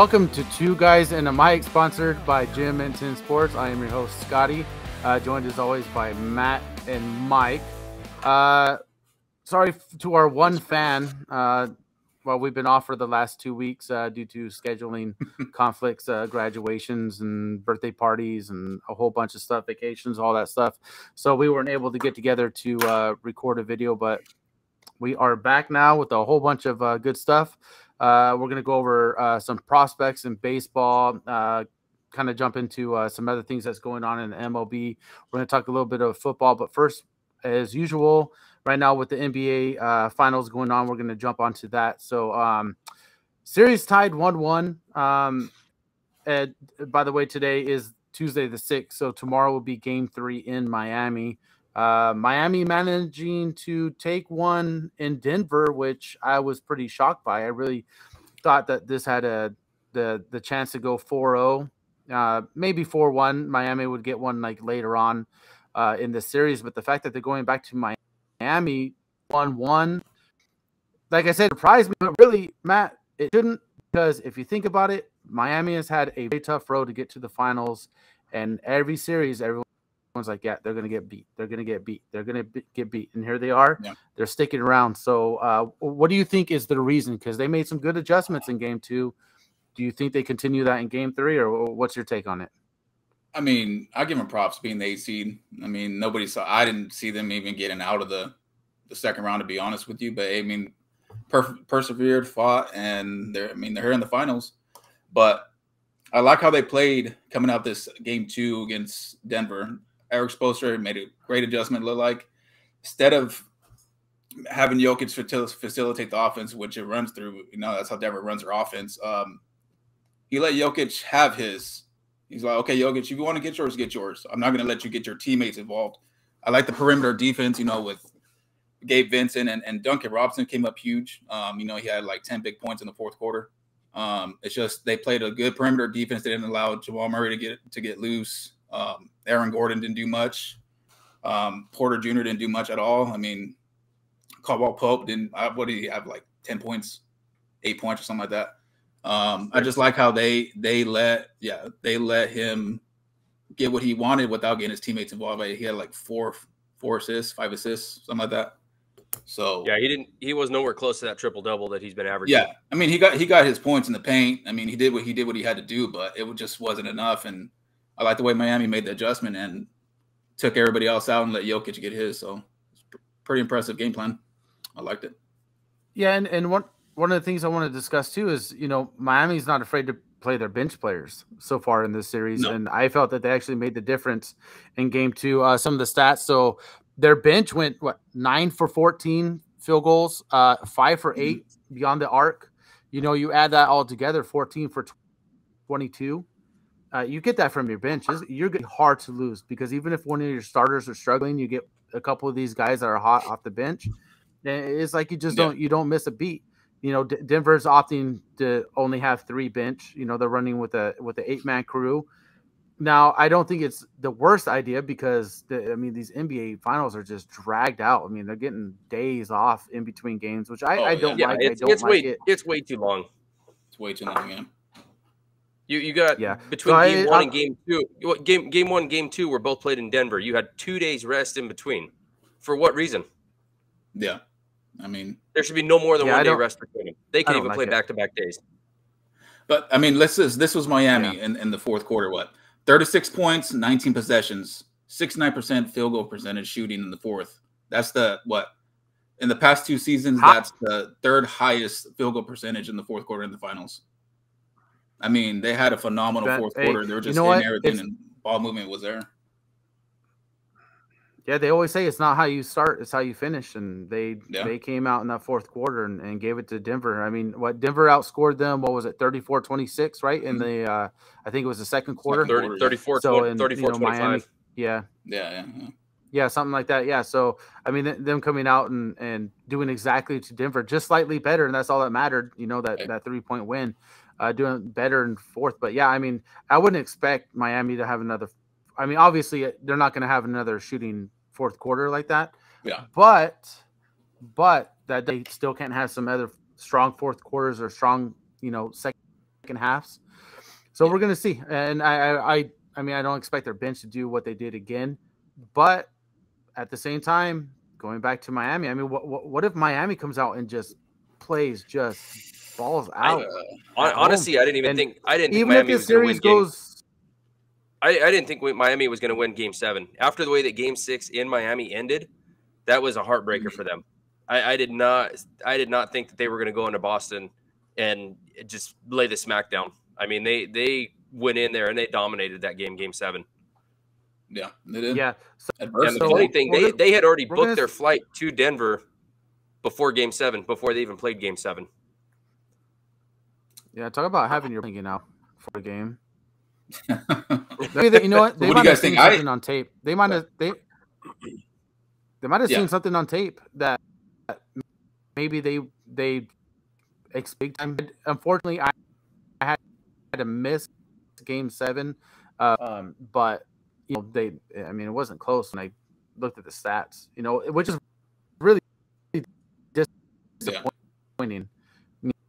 welcome to Two Guys and a Mic, sponsored by Jim and Tin Sports. I am your host, Scotty, joined as always by Matt and Mike. Sorry to our one fan. Well, we've been off for the last 2 weeks due to scheduling conflicts, graduations and birthday parties and a whole bunch of stuff, vacations, all that stuff. So we weren't able to get together to record a video, but we are back now with a whole bunch of good stuff. We're going to go over some prospects in baseball, kind of jump into some other things that's going on in the MLB. We're going to talk a little bit of football, but first, as usual, right now with the NBA finals going on, we're going to jump onto that. So series tied 1-1. And by the way, today is Tuesday the 6th, so tomorrow will be game 3 in Miami. Miami managing to take one in Denver, which I was pretty shocked by. I really thought that this had the chance to go 4-0, maybe 4-1. Miami would get one like later on in the series, but the fact that they're going back to Miami 1-1, like I said, surprised me. But really, Matt, it shouldn't, because if you think about it, Miami has had a very tough road to get to the finals, and every series, everyone's like, yeah, they're going to get beat. They're going to get beat. They're going to get beat. And here they are. Yeah. They're sticking around. So what do you think is the reason? Because they made some good adjustments in game 2. Do you think they continue that in game 3, or what's your take on it? I mean, I give them props being the 8th seed. I mean, I didn't see them even getting out of the second round, to be honest with you. But, I mean, persevered, fought, and they're here in the finals. But I like how they played coming out this game 2 against Denver. Eric Spoelstra made a great adjustment. Look like instead of having Jokic facilitate the offense, which it runs through, that's how Denver runs their offense. He let Jokic have his. He's like, okay, Jokic, if you want to get yours, get yours. I'm not going to let you get your teammates involved. I like the perimeter defense, with Gabe Vincent and Duncan Robinson came up huge. He had like 10 big points in the fourth quarter. It's just they played a good perimeter defense. They didn't allow Jamal Murray to get loose. Aaron Gordon didn't do much. Porter Jr. didn't do much at all. I mean, Caldwell Pope didn't. What did he have? Like 10 points, 8 points, or something like that. I just like how they let him get what he wanted without getting his teammates involved. He had like 4 assists, 5 assists, something like that. So yeah, he was nowhere close to that triple-double that he's been averaging. Yeah, I mean, he got his points in the paint. I mean, he did what he had to do, but it just wasn't enough. And I like the way Miami made the adjustment and took everybody else out and let Jokic get his. So it's pretty impressive game plan. I liked it. Yeah, and one of the things I want to discuss too is, Miami's not afraid to play their bench players so far in this series. No. And I felt that they actually made the difference in game 2. Some of the stats. So their bench went 9 for 14 field goals, 5 for 8 beyond the arc. You add that all together, 14 for 22. You get that from your bench. You're getting hard to lose, because even if one of your starters are struggling, you get a couple of these guys that are hot off the bench. It's like you just don't miss a beat. Denver's opting to only have 3 bench. They're running with a 8-man crew. Now, I don't think it's the worst idea, because these NBA finals are just dragged out. I mean, they're getting days off in between games, which I don't like. It's way too long. It's way too long, yeah. You got between game 1 and game 2. Game 1, game 2 were both played in Denver. You had 2 days rest in between. For what reason? Yeah, I mean, there should be no more than 1 day rest between them. They can even play back-to-back days. But I mean, this was Miami in the fourth quarter. 36 points, 19 possessions, 69% field goal percentage shooting in the fourth. That's in the past 2 seasons, that's the 3rd highest field goal percentage in the fourth quarter in the finals. I mean, they had a phenomenal fourth quarter. They were just hitting everything, and ball movement was there. Yeah, they always say it's not how you start, it's how you finish. And they came out in that fourth quarter and gave it to Denver. I mean, Denver outscored them, what was it, 34-26, right? In the I think it was the second quarter. 34-25. Miami, yeah, something like that. Yeah. So I mean, them coming out and doing exactly to Denver, just slightly better, and that's all that mattered. That 3-point win. Doing better in fourth. But yeah, I mean, I wouldn't expect Miami to have another. I mean, obviously they're not going to have another shooting fourth quarter like that. Yeah. But that they still can't have some other strong fourth quarters or strong, second halves. So we're gonna see. And I mean, I don't expect their bench to do what they did again, but at the same time, going back to Miami, I mean, what if Miami comes out and just plays just balls out? Honestly, I didn't think Miami was going to win goes. I didn't think Miami was going to win Game 7 after the way that Game 6 in Miami ended. That was a heartbreaker for them. I did not think that they were going to go into Boston and just lay the smack down. I mean, they went in there and they dominated that Game 7. Yeah, they did. Yeah. And the funny thing, they had already booked their flight to Denver before Game 7, before they even played Game 7. Yeah, talk about having your thinking out for a game. You know what? They might have seen something on tape. They might have seen something on tape that maybe they expect. Unfortunately, I had to miss Game 7, but you know, I mean, it wasn't close when I looked at the stats, you know, which is really disappointing.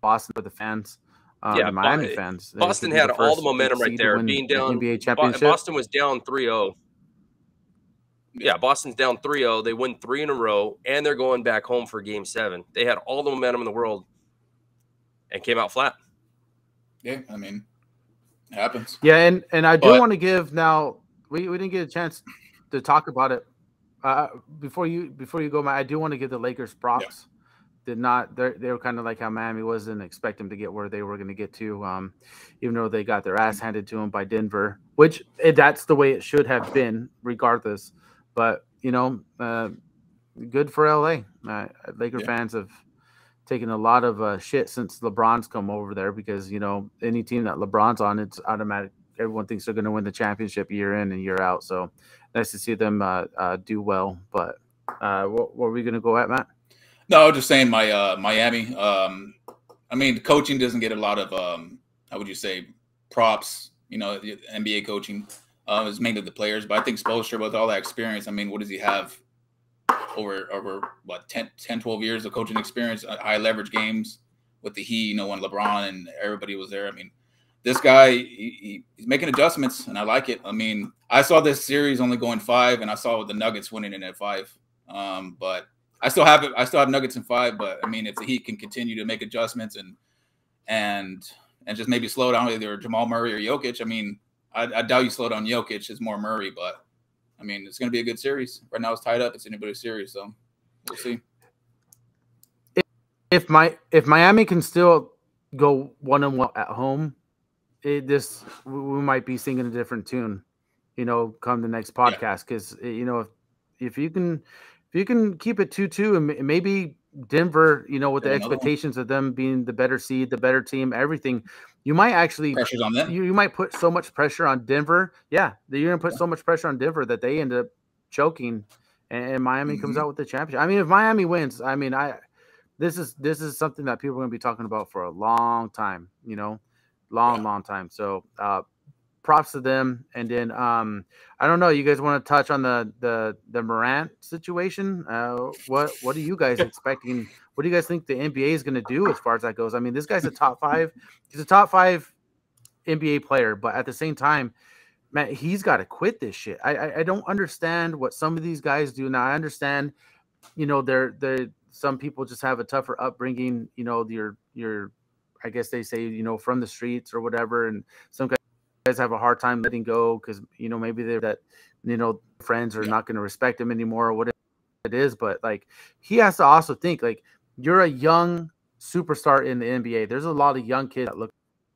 Boston for the fans, the Miami fans. Boston had all the momentum right there, being down. NBA championship. Boston was down 3-0. Yeah, Boston's down 3-0. They win 3 in a row, and they're going back home for Game 7. They had all the momentum in the world and came out flat. Yeah, I mean, it happens. Yeah, and I do want to give now. We didn't get a chance to talk about it before you go, Matt. I do want to give the Lakers props. They were kind of like how Miami was, and expect them to get where they were going to get to, even though they got their ass handed to them by Denver, which that's the way it should have been, regardless. But you know, good for LA. Laker fans have taken a lot of shit since LeBron's come over there, because you know, any team that LeBron's on, it's automatic. Everyone thinks they're going to win the championship year in and year out. So nice to see them do well. But what were we going to go at, Matt? No, I was just saying Miami. I mean, the coaching doesn't get a lot of, how would you say, props. You know, the NBA coaching is mainly the players. But I think Spoelstra, with all that experience, I mean, what does he have over what, 10, 12 years of coaching experience, high leverage games with the Heat, you know, when LeBron and everybody was there. I mean, this guy, he's making adjustments, and I like it. I mean, I saw this series only going 5, and I saw the Nuggets winning it at 5. But I still have Nuggets in 5. But I mean, if the Heat can continue to make adjustments and just maybe slow down either Jamal Murray or Jokic, I mean, I doubt you slow down Jokic. It's more Murray, but I mean, it's going to be a good series. Right now, it's tied up. It's anybody's series, so we'll see. If Miami can still go 1-1 at home, we might be singing a different tune, you know, come the next podcast. Because you know, if you can keep it 2-2, and maybe Denver, you know, with the expectations of them being the better seed, the better team, everything, you might actually pressure's on them. You might put so much pressure on Denver. Yeah, you're gonna put so much pressure on Denver that they end up choking, and Miami comes out with the championship. I mean, if Miami wins, I mean, this is something that people are gonna be talking about for a long time. You know. Long time. So props to them. And then I don't know, you guys want to touch on the Morant situation? What are you guys expecting? What do you guys think the NBA is going to do as far as that goes? I mean, this guy's a top 5. He's a top 5 NBA player, but at the same time, man, he's got to quit this shit. I don't understand what some of these guys do. Now I understand, you know, they're some people just have a tougher upbringing, you know, your I guess they say, you know, from the streets or whatever. And some guys have a hard time letting go because, you know, maybe they're that, you know, friends are not going to respect him anymore or whatever it is. But like, he has to also think, like, you're a young superstar in the NBA. There's a lot of young kids that look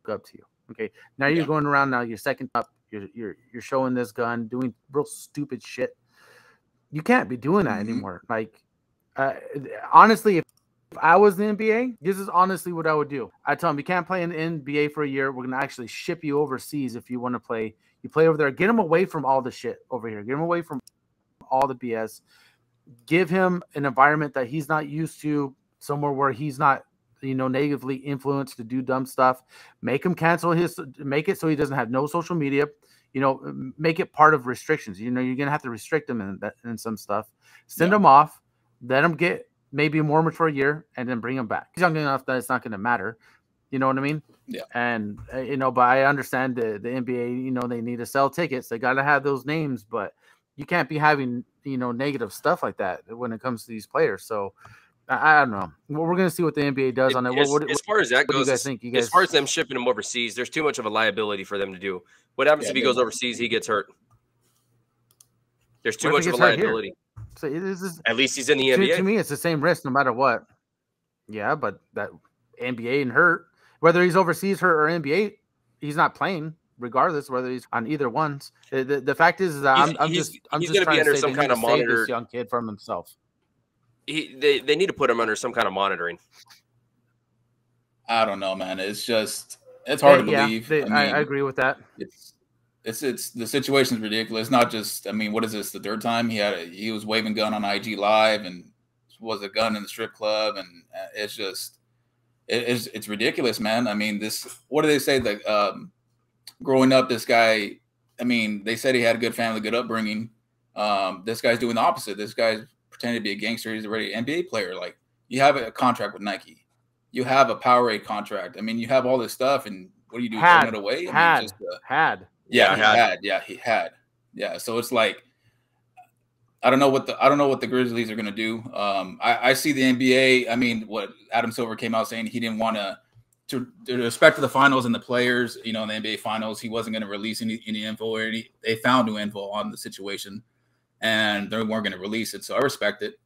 up to you. Okay. Now you're going around now, you're second up, you're showing this gun, doing real stupid shit. You can't be doing that anymore. Like, honestly, if I was the NBA, this is honestly what I would do. I tell them, you can't play in the NBA for a year. We're going to actually ship you overseas if you want to play. You play over there. Get him away from all the shit over here. Get him away from all the BS. Give him an environment that he's not used to, somewhere where he's not, you know, negatively influenced to do dumb stuff. Make him make it so he doesn't have no social media. You know, make it part of restrictions. You know, you're going to have to restrict him in some stuff. Send him off. Let him get maybe more mature year, and then bring him back. He's young enough that it's not going to matter. You know what I mean? Yeah. And but I understand the NBA. They need to sell tickets. They got to have those names, but you can't be having negative stuff like that when it comes to these players. So I don't know. We're going to see what the NBA does on it. As far as that goes, what do you guys think? As far as them shipping him overseas, there's too much of a liability for them to do. What happens if he goes overseas? He gets hurt. There's too much of a liability. So at least he's in the NBA. To me, it's the same risk no matter what. Yeah, but that NBA and hurt. Whether he's overseas hurt or NBA, he's not playing, regardless whether he's on either ones. The fact is that I'm just going to be under some kind of monitor. This young kid from himself. They need to put him under some kind of monitoring. I don't know, man. It's hard to believe. I agree with that. It's the situation's ridiculous. It's not just. I mean, what is this? The third time he was waving gun on IG Live and was a gun in the strip club, and it's just. It's ridiculous, man. I mean, what do they say? That growing up, this guy, I mean, they said he had a good family, good upbringing. This guy's doing the opposite. This guy's pretending to be a gangster. He's already an NBA player. Like, you have a contract with Nike. You have a Powerade contract. I mean, you have all this stuff, and what do you do? Throw it away? He had. Yeah. So it's like, I don't know what the Grizzlies are going to do. I see the NBA. I mean, what Adam Silver came out saying, he didn't want to respect to the finals and the players, in the NBA finals, he wasn't going to release any info or they found new info on the situation and they weren't going to release it. So I respect it.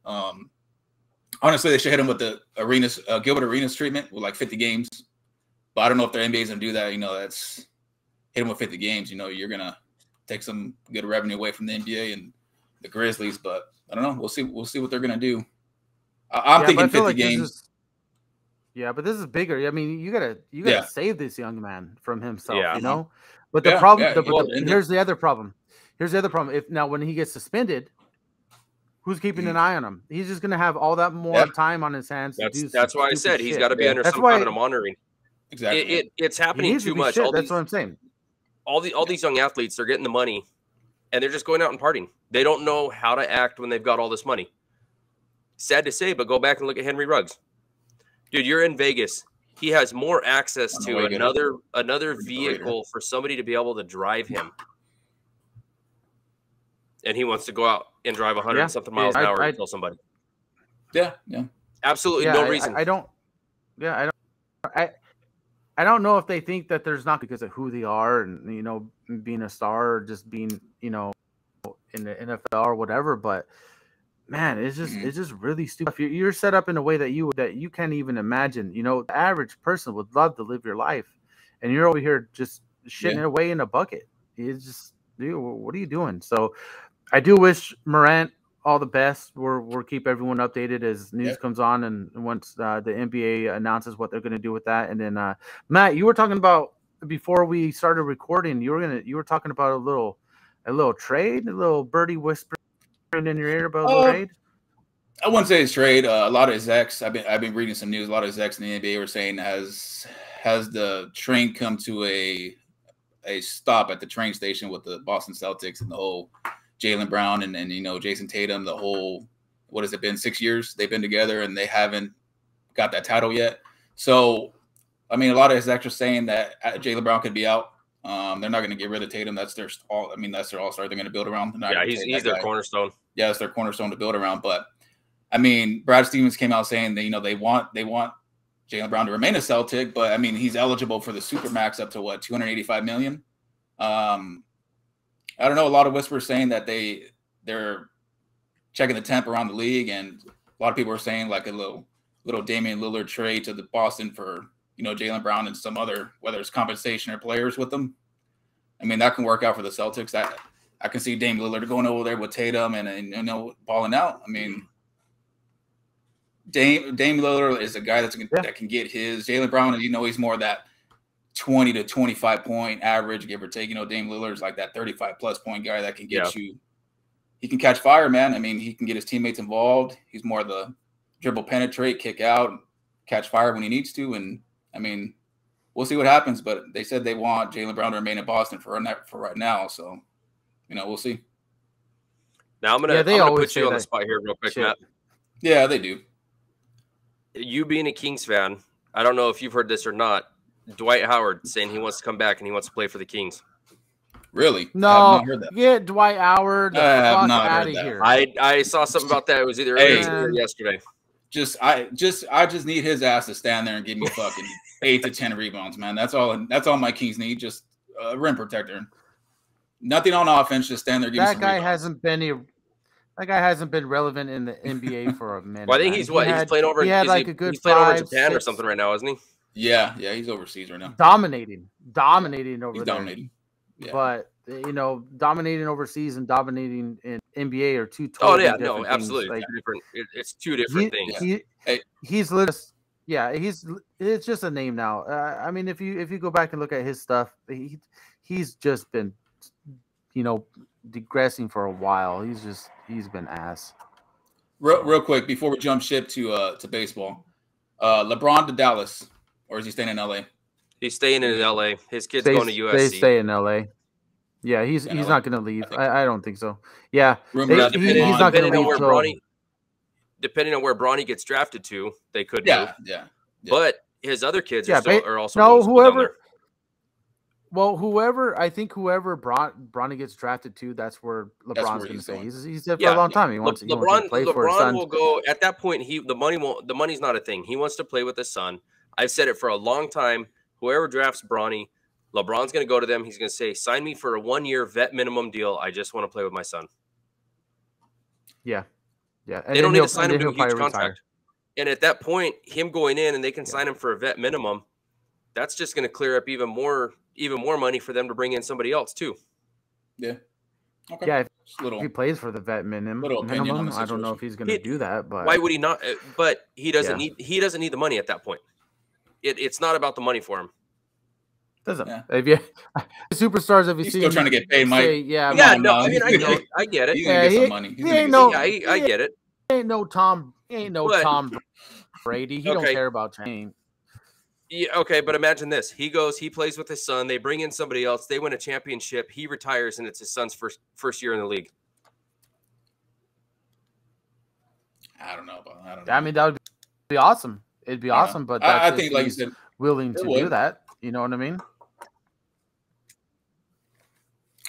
Honestly, they should hit him with the Gilbert Arenas treatment with like 50 games, but I don't know if the NBA is going to do that. That's hit him with 50 games. You're going to take some good revenue away from the NBA and the Grizzlies, but I don't know. We'll see what they're gonna do. I'm thinking 50 games. But this is bigger. I mean, you gotta save this young man from himself. But the problem. Here's the other problem. If now when he gets suspended, who's keeping an eye on him? He's just gonna have all that more time on his hands. That's why I said he's got to be under some kind of monitoring. Exactly. It's happening too much. That's what I'm saying. All these young athletes, they're getting the money. And they're just going out and partying. They don't know how to act when they've got all this money. Sad to say, but go back and look at Henry Ruggs. Dude, you're in Vegas. He has more access to another vehicle for somebody to be able to drive him. And he wants to go out and drive 100-something miles an hour and kill somebody. Yeah. Absolutely no reason. I don't know if they think that there's not because of who they are and, being a star or just being, in the NFL or whatever. But man, it's just really stupid. You're set up in a way that you can't even imagine. The average person would love to live your life, and you're over here just shitting it away in a bucket. It's just, dude, what are you doing? So I do wish Morant all the best. We'll keep everyone updated as news comes on, and once the NBA announces what they're going to do with that. And then Matt, you were talking about before we started recording. You were talking about a little trade, a little birdie whispering in your ear about a little trade. I wouldn't say it's trade. A lot of execs, I've been reading some news. A lot of execs in the NBA were saying has the train come to a stop at the train station with the Boston Celtics and the whole Jaylen Brown and Jason Tatum, the whole, what has it been, 6 years they've been together and they haven't got that title yet. So, I mean, a lot of execs are saying that Jaylen Brown could be out. They're not going to get rid of Tatum. That's their all-star. They're going to build around. He's their cornerstone. Yeah, it's their cornerstone to build around. But I mean, Brad Stevens came out saying that they want Jaylen Brown to remain a Celtic, but I mean, he's eligible for the Supermax up to what, $285 million. I don't know. A lot of whispers saying that they're checking the temp around the league, and a lot of people are saying like a little Damian Lillard trade to the Boston for Jaylen Brown and some other, whether it's compensation or players with them. I mean, that can work out for the Celtics. I can see Dame Lillard going over there with Tatum and balling out. I mean, Dame Lillard is a guy that can get his. Jaylen Brown, he's more that 20 to 25 point average, give or take. Dame Lillard's like that 35 plus point guy that can get you. He can catch fire, man. I mean, he can get his teammates involved. He's more the dribble, penetrate, kick out, catch fire when he needs to. And I mean, we'll see what happens. But they said they want Jaylen Brown to remain in Boston for right now. So, we'll see. Now I'm gonna put you on the spot here real quick, Matt. Yeah, they do. You being a Kings fan, I don't know if you've heard this or not. Dwight Howard saying he wants to come back and he wants to play for the Kings. Really? No. I have not heard that. Get Dwight Howard the fuck out of here. I saw something about that. It was either earlier or yesterday. I just need his ass to stand there and give me fucking 8 to 10 rebounds, man. That's all my Kings need. Just a rim protector. Nothing on offense. Just stand there. Give me some rebounds. That guy hasn't been relevant in the NBA for a minute. Well, I think he's playing over. He's playing over Japan or something right now, isn't he? Yeah, he's overseas right now. Dominating over he's there. Dominating. Yeah. But dominating overseas and dominating in NBA are two totally different things. Absolutely. Like, it's two different things. It's just a name now. I mean, if you go back and look at his stuff, he's just been, digressing for a while. He's been ass. Real quick before we jump ship to baseball, LeBron to Dallas, or is he staying in LA? He's staying in LA. His kid's going to USC. They stay in LA. Yeah, he's not going to leave. I don't think so. Yeah, he's not going to leave. Depending on where Bronny gets drafted to, they could move. Yeah. But his other kids are also whoever. Well, whoever Bronny gets drafted to, that's where LeBron's going to stay. He's there for a long time. He wants to play for his son. LeBron will go at that point. The money's not a thing. He wants to play with his son. I've said it for a long time. Whoever drafts Bronny, LeBron's going to go to them. He's going to say, "Sign me for a 1-year vet minimum deal. I just want to play with my son." Yeah. And they don't need to sign him to a huge contract. And at that point, him going in and they can sign him for a vet minimum, that's just going to clear up even more money for them to bring in somebody else too. Yeah. Okay. Yeah. If he plays for the vet minimum, I don't know if he's going to do that. But why would he not? But he doesn't need the money at that point. It's not about the money for him. Doesn't. Yeah. If you superstars, if you see, still trying to get paid, Mike. I mean, I get it. He's gonna get some money. I get it. He ain't no Tom Brady. He don't care about change. Yeah, okay, but imagine this. He plays with his son. They bring in somebody else. They win a championship. He retires, and it's his son's first year in the league. I don't know. I mean, that would be awesome. It'd be awesome, but I think, like you said, willing to do that. You know what I mean?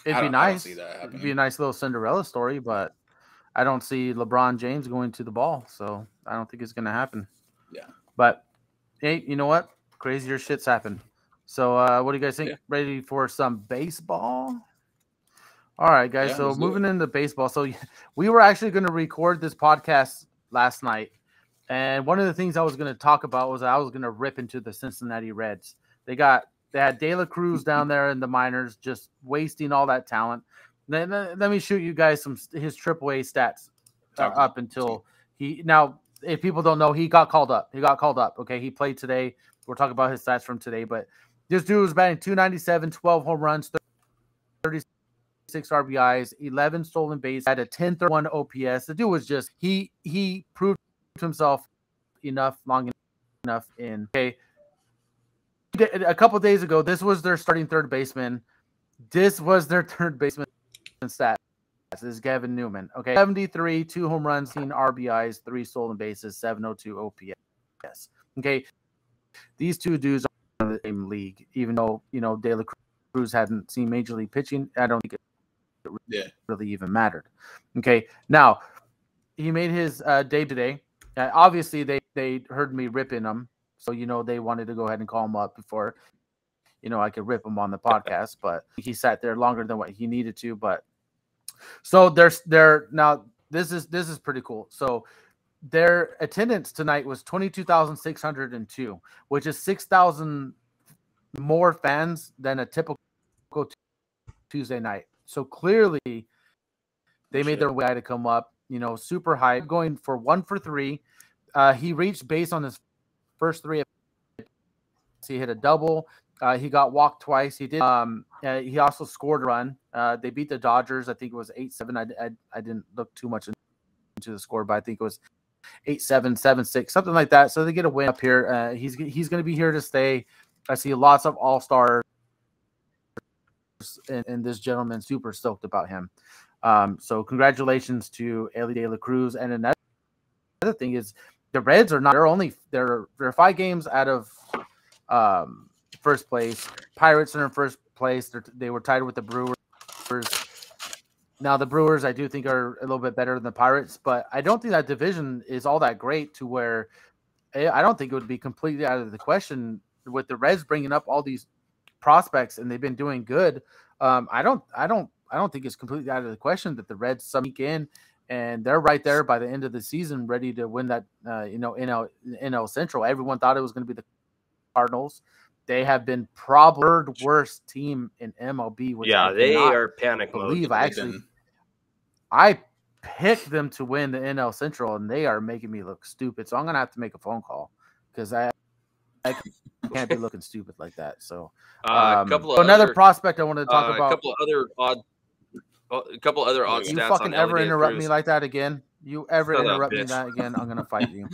It'd be nice. It'd be a nice little Cinderella story, but I don't see LeBron James going to the ball, so I don't think it's going to happen. Yeah. But hey, you know what? Crazier shit's happened. So what do you guys think? Yeah. Ready for some baseball? All right, guys. Yeah, so moving into baseball. So we were actually going to record this podcast last night. And one of the things I was going to talk about was I was going to rip into the Cincinnati Reds. They had De La Cruz down there in the minors, just wasting all that talent. Let me shoot you guys his AAA stats up until he. Now, if people don't know, he got called up. Okay, he played today. We're talking about his stats from today, but this dude was batting .297, 12 home runs, 36 RBIs, 11 stolen bases, had a 1031 OPS. The dude was just he proved himself long enough in. Okay, a couple days ago, this was their starting third baseman. This was their third baseman stats. This is Gavin Newman. Okay, 73, 2 home runs, 10 RBIs, 3 stolen bases, 702 OPS. Okay, these two dudes are in the same league. Even though De La Cruz hadn't seen major league pitching, I don't think it really even mattered. Okay, now he made his debut today. Obviously, they heard me ripping him, so they wanted to go ahead and call him up before I could rip him on the podcast. But he sat there longer than what he needed to. But so they're now this is pretty cool. So their attendance tonight was 22,602, which is 6,000 more fans than a typical Tuesday night. So clearly, they made their way to come up. Super high, going for 1 for 3. He reached base on his first 3. He hit a double. He got walked twice. He did. He also scored a run. They beat the Dodgers. I think it was 8-7. I didn't look too much into the score, but I think it was 8-7, 7-6, something like that. So they get a win up here. He's going to be here to stay. I see lots of all-stars, and this gentleman super stoked about him. So congratulations to Elly De La Cruz. And another thing is the Reds are not. They're 5 games out of first place. Pirates are in first place. They were tied with the Brewers. Now the Brewers, I do think, are a little bit better than the Pirates, but I don't think that division is all that great to where I don't think it would be completely out of the question with the Reds bringing up all these prospects and they've been doing good. I don't think it's completely out of the question that the Reds sneak in and they're right there by the end of the season, ready to win that NL Central. Everyone thought it was going to be the Cardinals. They have been probably the third worst team in MLB. Yeah, they are panic mode. I picked them to win the NL Central, and they are making me look stupid. So I'm going to have to make a phone call because I can't be looking stupid like that. So another prospect I wanted to talk about. A couple other odd stats. You fucking ever interrupt me like that again? You ever interrupt me that again? I'm going to fight you.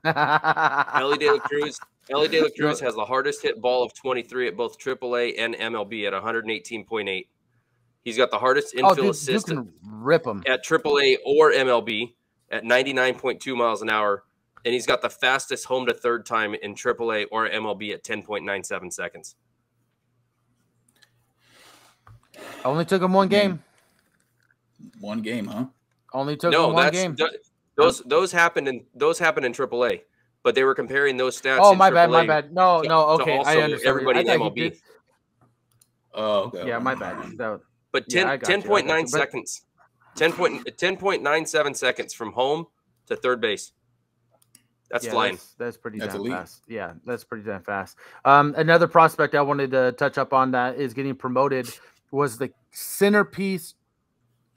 Elly De La Cruz has the hardest hit ball of 23 at both AAA and MLB at 118.8. He's got the hardest infield assist at AAA or MLB at 99.2 miles an hour, and he's got the fastest home to third time in AAA or MLB at 10.97 seconds. Only took him one game. One game, huh? Only took him one game. Those happened in AAA, but they were comparing those stats. Oh, my bad. No, okay, I understand. Everybody in MLB. Oh, okay. Yeah, my bad. But 10.9 seconds, 10.97 seconds from home to third base. That's flying. That's pretty damn fast. Yeah, that's pretty damn fast. Another prospect I wanted to touch up on that is getting promoted was the centerpiece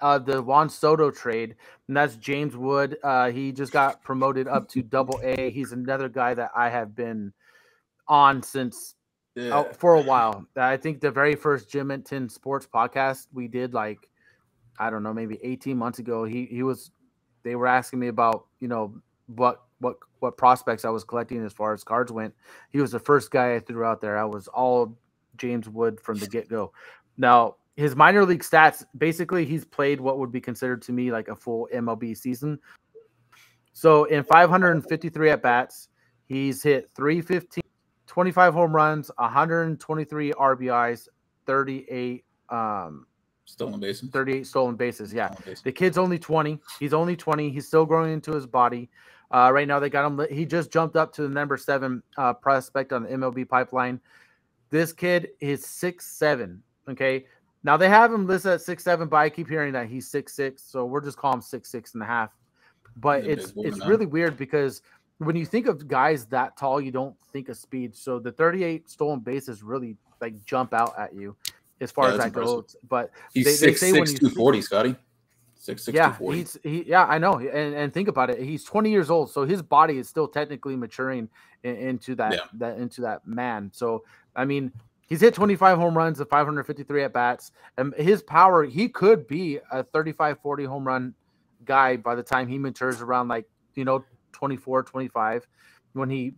of the Juan Soto trade, and that's James Wood. He just got promoted up to Double-A. He's another guy that I have been on since for a while. I think the very first Jim and Tin Sports podcast we did, like, I don't know, maybe 18 months ago, they were asking me about, what prospects I was collecting as far as cards went. He was the first guy I threw out there. I was all James Wood from the get-go. Now, his minor league stats, basically he's played what would be considered to me like a full MLB season. So in 553 at-bats, he's hit 315, 25 home runs, 123 RBIs, 38 stolen bases. 38 stolen bases, yeah. The kid's only 20. He's only 20. He's still growing into his body. Right now they got him. He just jumped up to the number 7 prospect on the MLB pipeline. This kid is 6'7", okay? Now they have him listed at 6'7", but I keep hearing that he's 6'6", so we're just calling him 6'6.5". But it's really weird because when you think of guys that tall, you don't think of speed. So the 38 stolen bases really like jump out at you as far as that goes. But he's 6'6", 240, Scotty. 6'6", 240. Yeah, I know. And think about it. He's 20 years old, so his body is still technically maturing into that man. So I mean, he's hit 25 home runs of 553 at bats, and his power, he could be a 35-40 home run guy by the time he matures around 24, 25, when he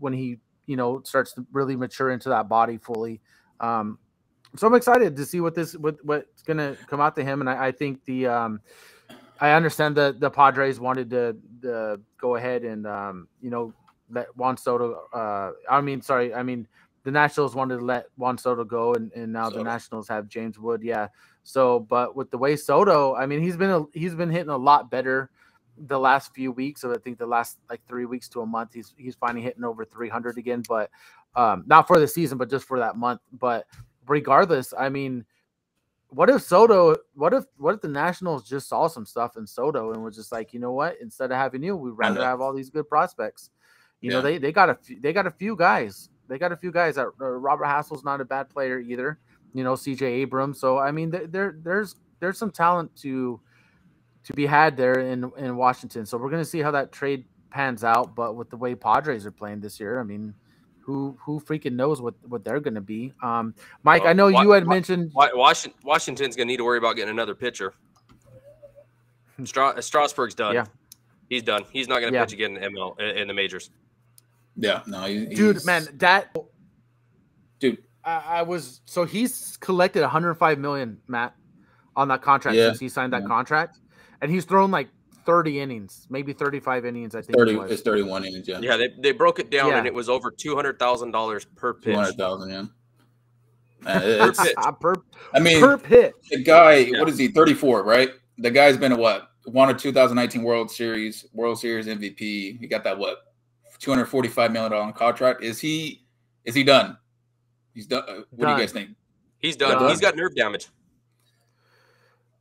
starts to really mature into that body fully. So I'm excited to see what's going to come out to him, and I think I understand that the Padres wanted to go ahead and let Juan Soto. The Nationals wanted to let Juan Soto go, and now the Nationals have James Wood. Yeah. So, but with the way Soto, I mean, he's been hitting a lot better the last few weeks. So I think the last 3 weeks to a month, he's finally hitting over 300 again. But not for the season, but just for that month. But regardless, I mean, what if the Nationals just saw some stuff in Soto and was just like, you know what? Instead of having you, we'd rather have all these good prospects. They got a few guys. They got a few guys. That Robert Hassell's not a bad player either. CJ Abrams. So I mean, there's some talent to be had there in Washington. So we're gonna see how that trade pans out. But with the way Padres are playing this year, I mean, who freaking knows what they're gonna be? Mike, I know you had mentioned Washington's gonna need to worry about getting another pitcher. Strasburg's done. Yeah, he's done. He's not gonna pitch again in the majors. Yeah, no, dude, man, he's collected $105 million, Matt, on that contract since he signed that contract, and he's thrown 30 innings, maybe 35 innings. I think 30. It's 31 innings. Yeah. Yeah, they broke it down, and it was over $200,000 per pitch. 200,000. Yeah. It's, I mean, per pitch. The guy, what is he? 34, right? The guy's been won a 2019 World Series MVP. He got that $245 million contract. Is he done? He's done. What do you guys think? He's done. He's got nerve damage.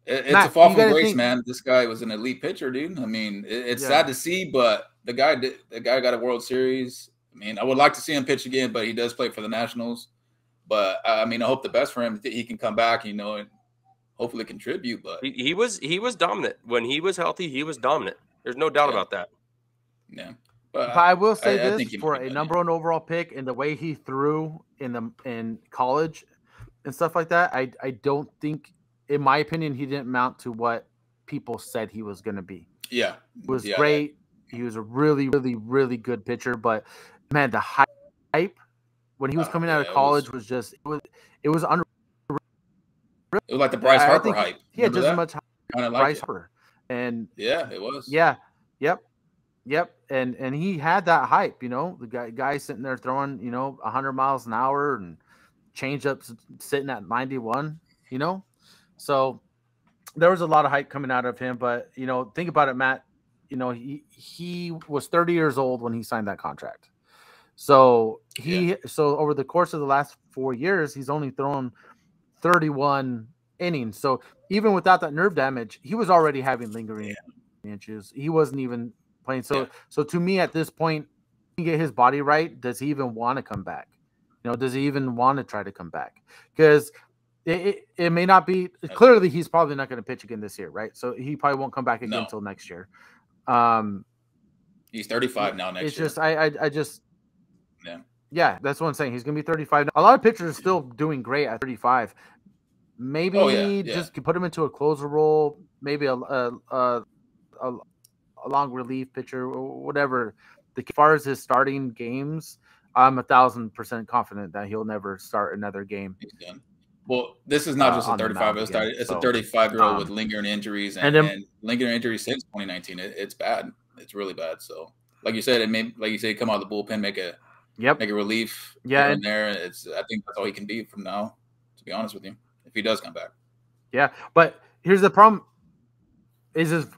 It's a fall from grace, man. This guy was an elite pitcher, dude. I mean, it's sad to see, but the guy got a World Series. I mean, I would like to see him pitch again, but he does play for the Nationals. But I mean, I hope the best for him. He can come back, and hopefully contribute. But he was dominant when he was healthy. He was dominant. There's no doubt about that. Yeah. But I will say this for a number one overall pick and the way he threw in college and stuff like that, I don't think, in my opinion, he didn't mount to what people said he was going to be. Yeah. It was great. He was a really, really, really good pitcher. But, man, the hype when he was coming out of college was just – it was unreal. It was like the Bryce Harper hype. Yeah, just as much Bryce Harper. And yeah, it was. Yeah. Yep. And he had that hype, the guy sitting there throwing, 100 miles an hour and changeups sitting at 91, So there was a lot of hype coming out of him. But, think about it, Matt. He was 30 years old when he signed that contract. So so over the course of the last 4 years, he's only thrown 31 innings. So even without that nerve damage, he was already having lingering issues. He wasn't even playing. So to me at this point, he get his body right. Does he even want to come back? Does he even want to try to come back? Because it may not be clearly he's probably not going to pitch again this year, right? So he probably won't come back again until next year. He's 35 now next year. It's just I just that's what I'm saying. He's going to be 35. A lot of pitchers are still doing great at 35. Maybe just put him into a closer role, maybe a long relief pitcher, or whatever. As far as his starting games, I'm 1,000% confident that he'll never start another game. He's done. Well, this is not just a 35. It's a 35-year-old with lingering injuries and lingering injuries since 2019. It's bad. It's really bad. So, like you said, come out of the bullpen, make a relief. Yeah, in there. I think that's all he can be from now. To be honest with you, if he does come back. Yeah, but here's the problem: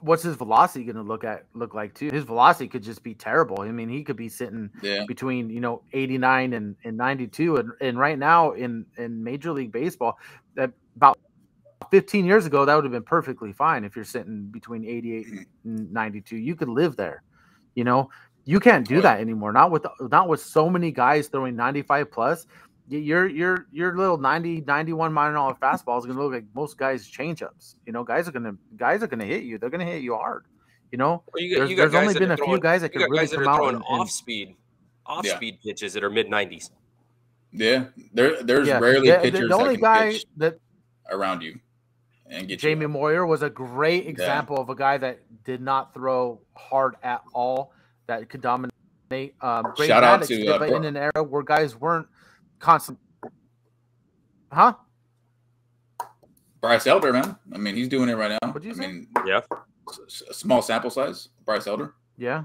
what's his velocity going to look like too? His velocity could just be terrible. I mean, he could be sitting between 89 and 92, and right now in Major League Baseball, that about 15 years ago, that would have been perfectly fine. If you're sitting between 88 and 92, you could live there. You can't do that anymore. Not with so many guys throwing 95 plus. Your little 90, 91 mile an hour fastball is going to look like most guys' changeups. Guys are going to hit you. They're going to hit you hard. There's only been a few guys that can really come out and off speed pitches that are mid 90s. Yeah, there's rarely pitchers the only that can pitch that around you and get Jamie Moyer was a great example of a guy that did not throw hard at all, that could dominate. Great shout out to but in an era where guys weren't constant. Huh? Bryce Elder, man. I mean, he's doing it right now. What'd you say? Small sample size. Bryce Elder. Yeah.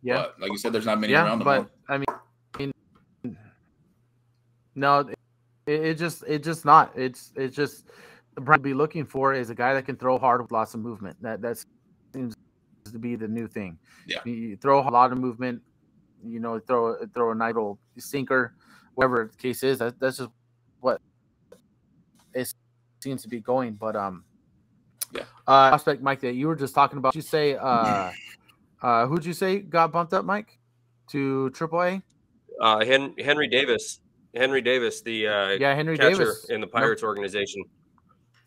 But, like you said, there's not many around him. But I mean, no, it's just not. It's just the brand be looking for is a guy that can throw hard with lots of movement. That seems to be the new thing. Yeah. You throw a lot of movement. Throw a nice little sinker. Whatever the case is, that's just what it seems to be going. But prospect Mike that you were just talking about. Did you say who'd you say got bumped up, Mike, to AAA? Henry Davis. Henry Davis, the Henry catcher Davis in the Pirates organization.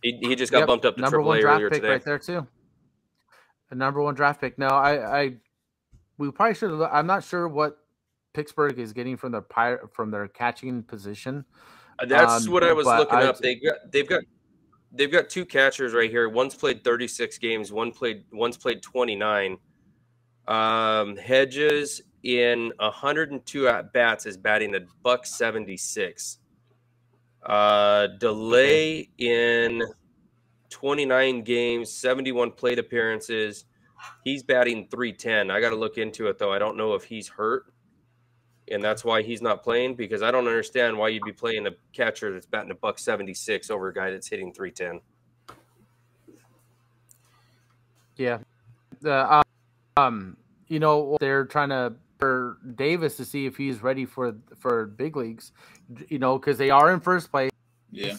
He just got bumped up to AAA earlier today. Right there too. The number one draft pick. No, we probably should have. I'm not sure what Pittsburgh is getting from their catching position. That's what I was looking up. They've got two catchers right here. One's played 36 games. One's played 29. Hedges in 102 at bats is batting at $176. Delay in 29 games, 71 plate appearances. He's batting .310. I got to look into it though. I don't know if he's hurt. and that's why he's not playing. Because I don't understand why you'd be playing a catcher that's batting $176 over a guy that's hitting 310. Yeah, they're trying to for Davis to see if he's ready for big leagues. Because they are in first place. Yeah.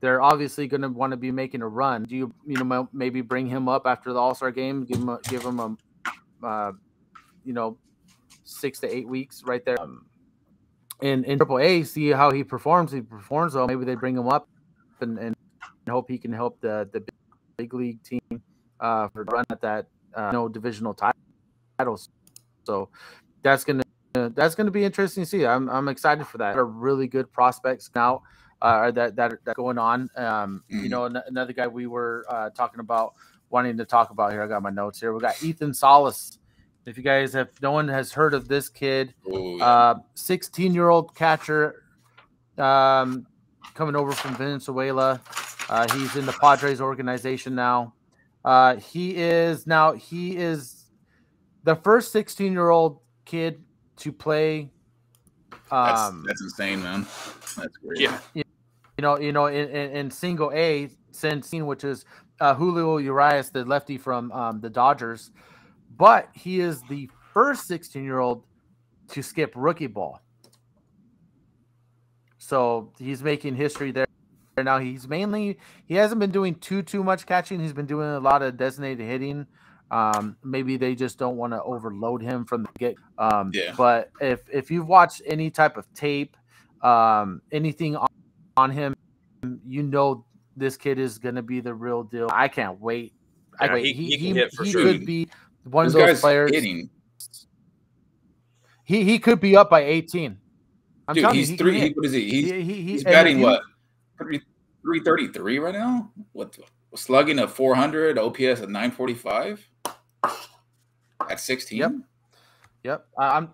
They're obviously going to want to be making a run. Do you maybe bring him up after the All-Star game, give him a 6 to 8 weeks right there in AAA, see how he performs. He performs well. Maybe they bring him up and hope he can help the big league team for run at that divisional titles. So that's gonna be interesting to see. I'm excited for that. There are really good prospects now that going on. Another guy we were wanting to talk about here. I got my notes here. We got Ethan Salas. If you guys no one has heard of this kid, 16-year-old catcher, coming over from Venezuela. He's in the Padres organization now. He is the first 16-year-old kid to play. That's insane, man. That's great. Yeah. In single A, which is Julio Urias, the lefty from the Dodgers. But he is the first 16-year-old to skip rookie ball. So he's making history there. Now he hasn't been doing too much catching. He's been doing a lot of designated hitting. Maybe they just don't want to overload him from the get. But if you've watched any type of tape, anything on him, this kid is going to be the real deal. I can't wait. He can hit for sure. Could be one of those players. Hitting. He could be up by 18. Dude, he's three. What is he? He's batting what? 333 right now. What? Slugging of 400, OPS at 945 at 16. Yep. I'm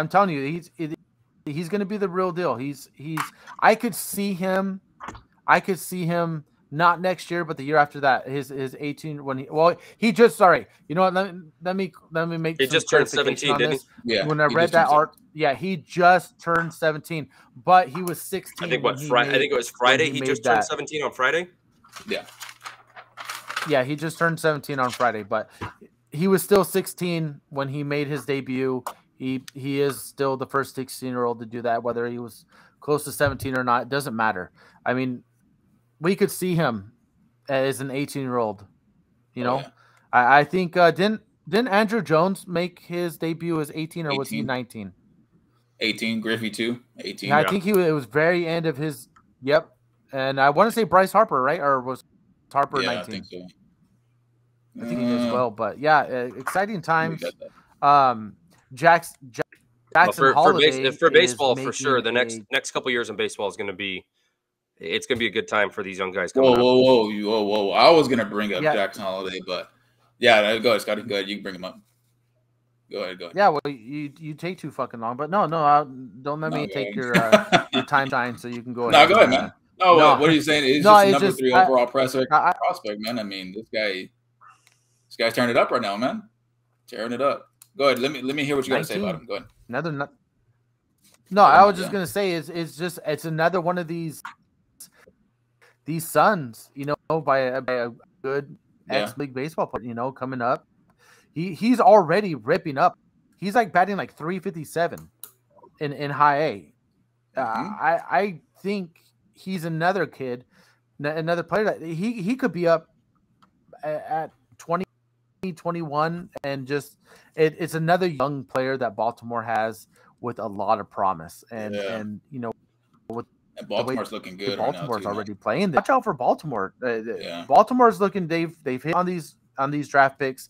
telling you, he's going to be the real deal. I could see him not next year, but the year after that. His 18 when he just sorry. You know what? Let me make. He just turned 17, didn't he? Yeah. When I read that art, he just turned 17, but he was 16. I think it was Friday. He just turned 17 on Friday. Yeah. Yeah, he just turned 17 on Friday, but he was still 16 when he made his debut. He is still the first 16-year-old to do that, whether he was close to 17 or not. It doesn't matter. I mean, we could see him as an 18-year-old. I think didn't Andrew Jones make his debut as 18 or was he 19? 18, Griffey too. 18. I think it was very end of his. Yep. And I want to say Bryce Harper, right? Or was Harper 19? I think so. I think he did as well. But exciting times. Jackson Holiday for baseball, for sure. The next couple years in baseball is going to be. It's going to be a good time for these young guys coming up. Whoa. I was going to bring up Jackson Holiday, but go ahead, Scotty. Go ahead. You can bring him up. Go ahead. Yeah, well, you take too fucking long, but no, don't let me take your time shine so you can go ahead. No, go ahead, man. No, what are you saying? He's just number 3 overall prospect, man. I mean, this guy's turning it up right now, man. Tearing it up. Go ahead. Let me hear what you got to say about him. Go ahead. I was just gonna say it's another one of these sons, by a good ex-league baseball player, coming up. He's already ripping up. He's like batting like 357 in high A. I think he's another kid, another player that he could be up at 20, 21, and just it's another young player that Baltimore has with a lot of promise. And Baltimore's looking good. Baltimore's already playing. Watch out for Baltimore. Baltimore's looking. They've hit on these draft picks.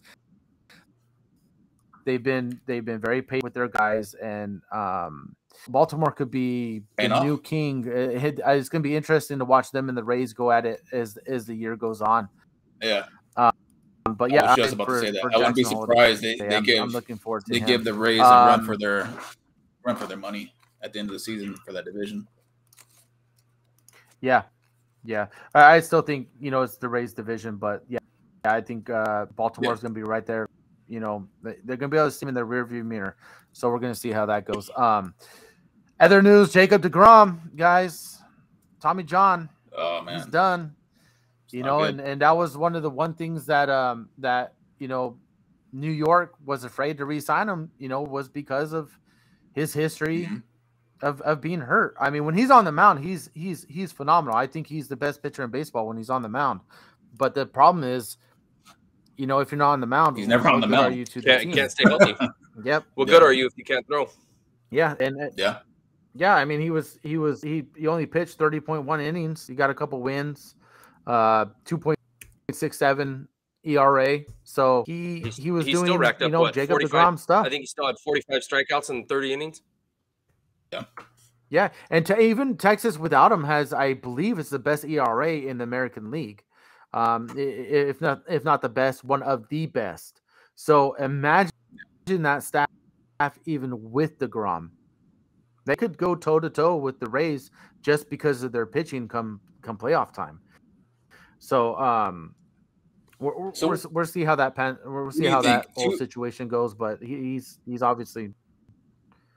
They've been very patient with their guys, and Baltimore could be the new king. It's going to be interesting to watch them and the Rays go at it as the year goes on. Yeah. But I was just about to say that. I wouldn't be surprised. I'm looking forward to give the Rays a run for their money at the end of the season for that division. Yeah. I still think it's the Rays division, but I think Baltimore's going to be right there. you know, they're going to be able to see him in their rearview mirror. So we're going to see how that goes. Other news, Jacob deGrom, guys, Tommy John, he's done. You know, and that was one of the things that that, you know, New York was afraid to re-sign him, you know, was because of his history of being hurt. I mean, when he's on the mound, he's phenomenal. I think he's the best pitcher in baseball when he's on the mound. But the problem is, you know, if you're not on the mound, he's never on the mound. You can't stay healthy. Yep. Well, good are you if you can't throw? Yeah, and yeah. I mean, he only pitched 30.1 innings. He got a couple wins, 2.67 ERA. So he was doing, still racked up, you know, Jacob deGrom stuff. I think he still had 45 strikeouts in 30 innings. Yeah. Yeah, and even Texas without him has, I believe, it's the best ERA in the American League. If not the best, one of the best. So imagine that staff even with deGrom. They could go toe to toe with the Rays just because of their pitching come playoff time. So we'll see how that whole situation goes. But he's obviously.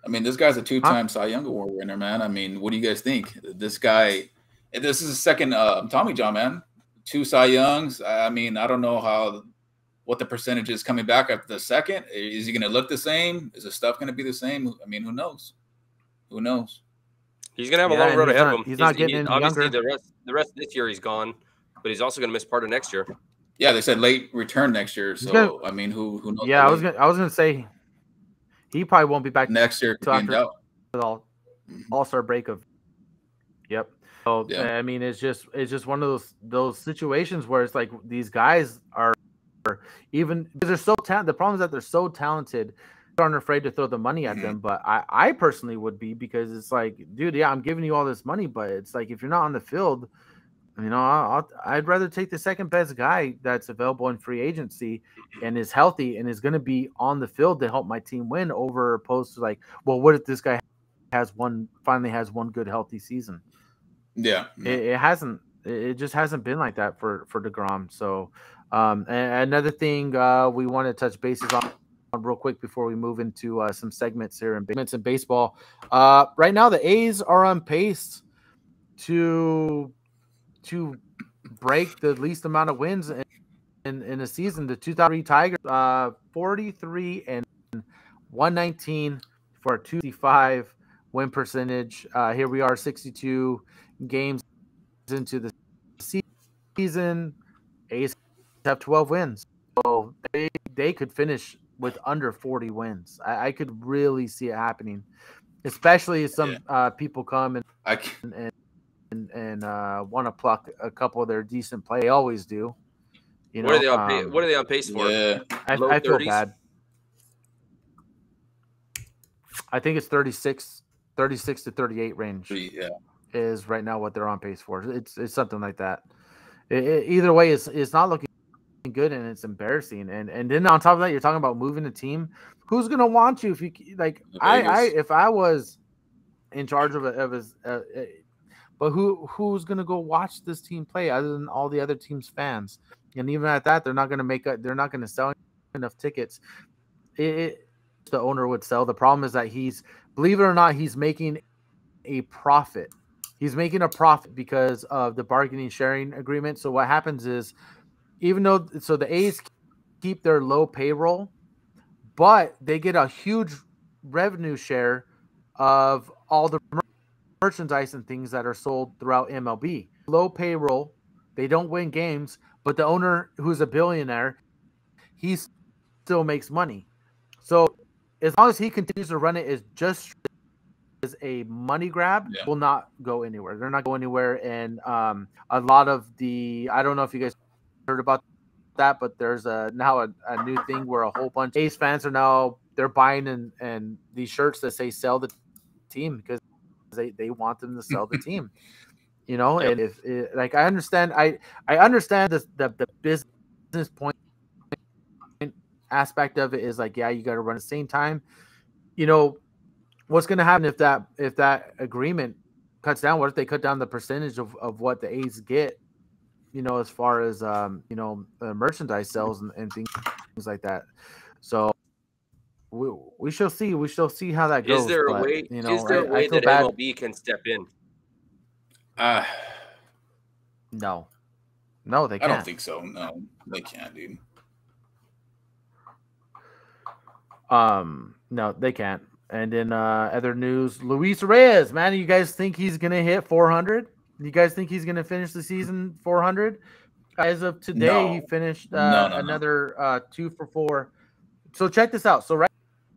I mean, this guy's a 2-time Cy Young Award winner, man. I mean, what do you guys think? This guy, this is his second Tommy John, man. 2 Cy Youngs. I mean, I don't know what the percentage is coming back after the second. Is he going to look the same? Is the stuff going to be the same? I mean, who knows? Who knows? He's going to have a long road ahead of him. He's not getting any obviously younger. The rest of this year he's gone, but he's also going to miss part of next year. Yeah, they said late return next year. So I mean, who knows? Yeah, I was gonna say he probably won't be back next year after All-Star break of. Yep. So I mean, it's just one of those situations where it's like these guys are even because they're so talented. The problem is that they're so talented, they aren't afraid to throw the money at them. But I personally would be, because it's like, dude, yeah, I'm giving you all this money, but it's like if you're not on the field, you know, I'd rather take the second best guy that's available in free agency and is healthy and is going to be on the field to help my team win, over opposed to like, well, what if this guy finally has one good healthy season? Yeah, it just hasn't been like that for deGrom. So and another thing we want to touch bases on real quick before we move into some segments here in baseball. Right now the A's are on pace to break the least amount of wins in a season. The 2003 Tigers, 43 and 119 for a 265 win percentage. Here we are, 62 games into the season. A's have 12 wins, so they could finish with under 40 wins. I could really see it happening, especially if some people come and want to pluck a couple of their decent play. They always do. You know, what are they on pace for? Yeah. I feel bad. I think it's 36 to 38 range. Yeah, is right now what they're on pace for. It's something like that. Either way, it's not looking good, and it's embarrassing. And then on top of that, you're talking about moving the team. Who's gonna want you if you like? If I was in charge of his. But who's gonna go watch this team play other than all the other teams' fans? And even at that, they're not gonna sell enough tickets. The owner would sell. The problem is that believe it or not, he's making a profit. He's making a profit because of the bargaining sharing agreement. So what happens is, the A's keep their low payroll, but they get a huge revenue share of all the merchandise and things that are sold throughout MLB. Low payroll, they don't win games, but the owner, who's a billionaire, he still makes money. So as long as he continues to run it as just as a money grab, will not go anywhere. They're not going anywhere. And a lot of I don't know if you guys heard about that, but there's now a new thing where a whole bunch of A's fans they're buying and these shirts that say "sell the team" because they want them to sell the team, you know. And if like I understand the business point aspect of it is like, yeah, you got to run at the same time. You know what's going to happen if that agreement cuts down? What if they cut down the percentage of what the A's get? You know, as far as merchandise sales and things like that. So we shall see. We shall see how that goes. Is there a way? Is there a way that MLB can step in? No, they can't. I don't think so. No, they can't, dude. No, they can't. And in other news, Luis Reyes, man, you guys think he's gonna hit 400? You guys think he's gonna finish the season 400? As of today, he finished another 2 for 4. So check this out. So right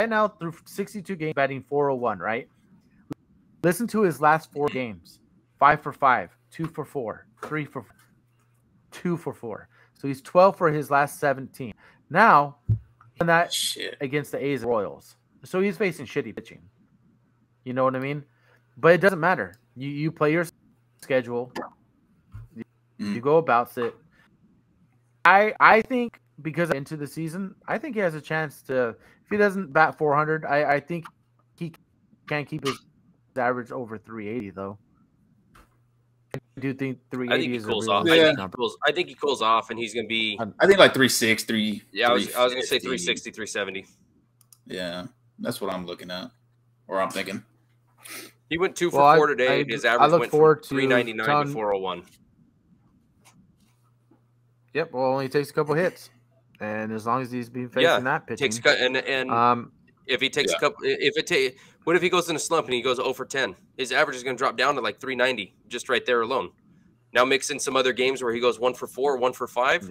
now, through 62 games, batting 401. Right. Listen to his last 4 games: 5 for 5, 2 for 4, 3 for 4, 2 for 4. So he's 12 for his last 17. Now, that against the A's Royals. So he's facing shitty pitching. You know what I mean? But it doesn't matter. You play your schedule. You go about it. I think because into the season, I think he has a chance to. If he doesn't bat 400, I think he can keep his average over 380 though. I do think 380 is cools off. I think he cools off, and he's going to be. I think like 360. Yeah, I was going to say 360, 370. Yeah, that's what I'm looking at, or I'm thinking. He went 2 for 4 today. His average went from 399 to 401. Yep. Well, only takes a couple hits, and as long as he's been facing that pitching, if he takes a couple, what if he goes in a slump and he goes 0 for 10? His average is going to drop down to like 390 just right there alone. Now mix in some other games where he goes 1 for 4, 1 for 5.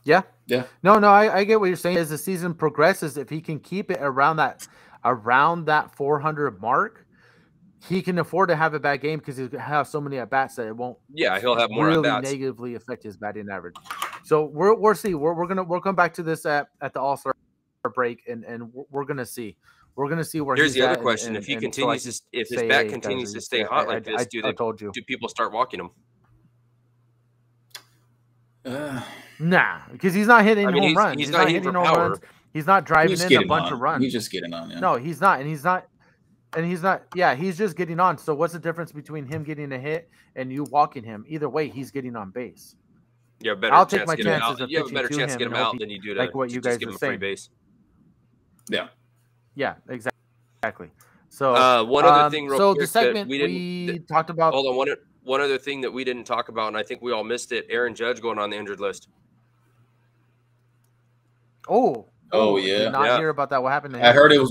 Yeah. No, I get what you're saying. As the season progresses, if he can keep it around that 400 mark, he can afford to have a bad game because he'll have so many at bats that it won't. Yeah, he'll have more really at-bats. Negatively affect his batting average. So we'll see. We'll come back to this at the All-Star break, and we're gonna see. We're gonna see where. Here's he's the other at question: if he continues, if his bat continues to stay hot like this, do people start walking him? Nah, because he's not hitting home runs. He's not hitting home runs. He's not driving in a bunch of runs. He's just getting on. Yeah. No, he's not, and he's not. Yeah, he's just getting on. So what's the difference between him getting a hit and you walking him? Either way, he's getting on base. Yeah, I'll take my chances of pitching to him. You have a better chance to get him out than you do to like what you guys give are him saying. Free base. Yeah. Yeah, exactly. So one other thing, so the segment we talked about. Hold on, one other thing that we didn't talk about, and I think we all missed it. Aaron Judge going on the injured list. Oh yeah. Did not hear about that. What happened to him? I heard it was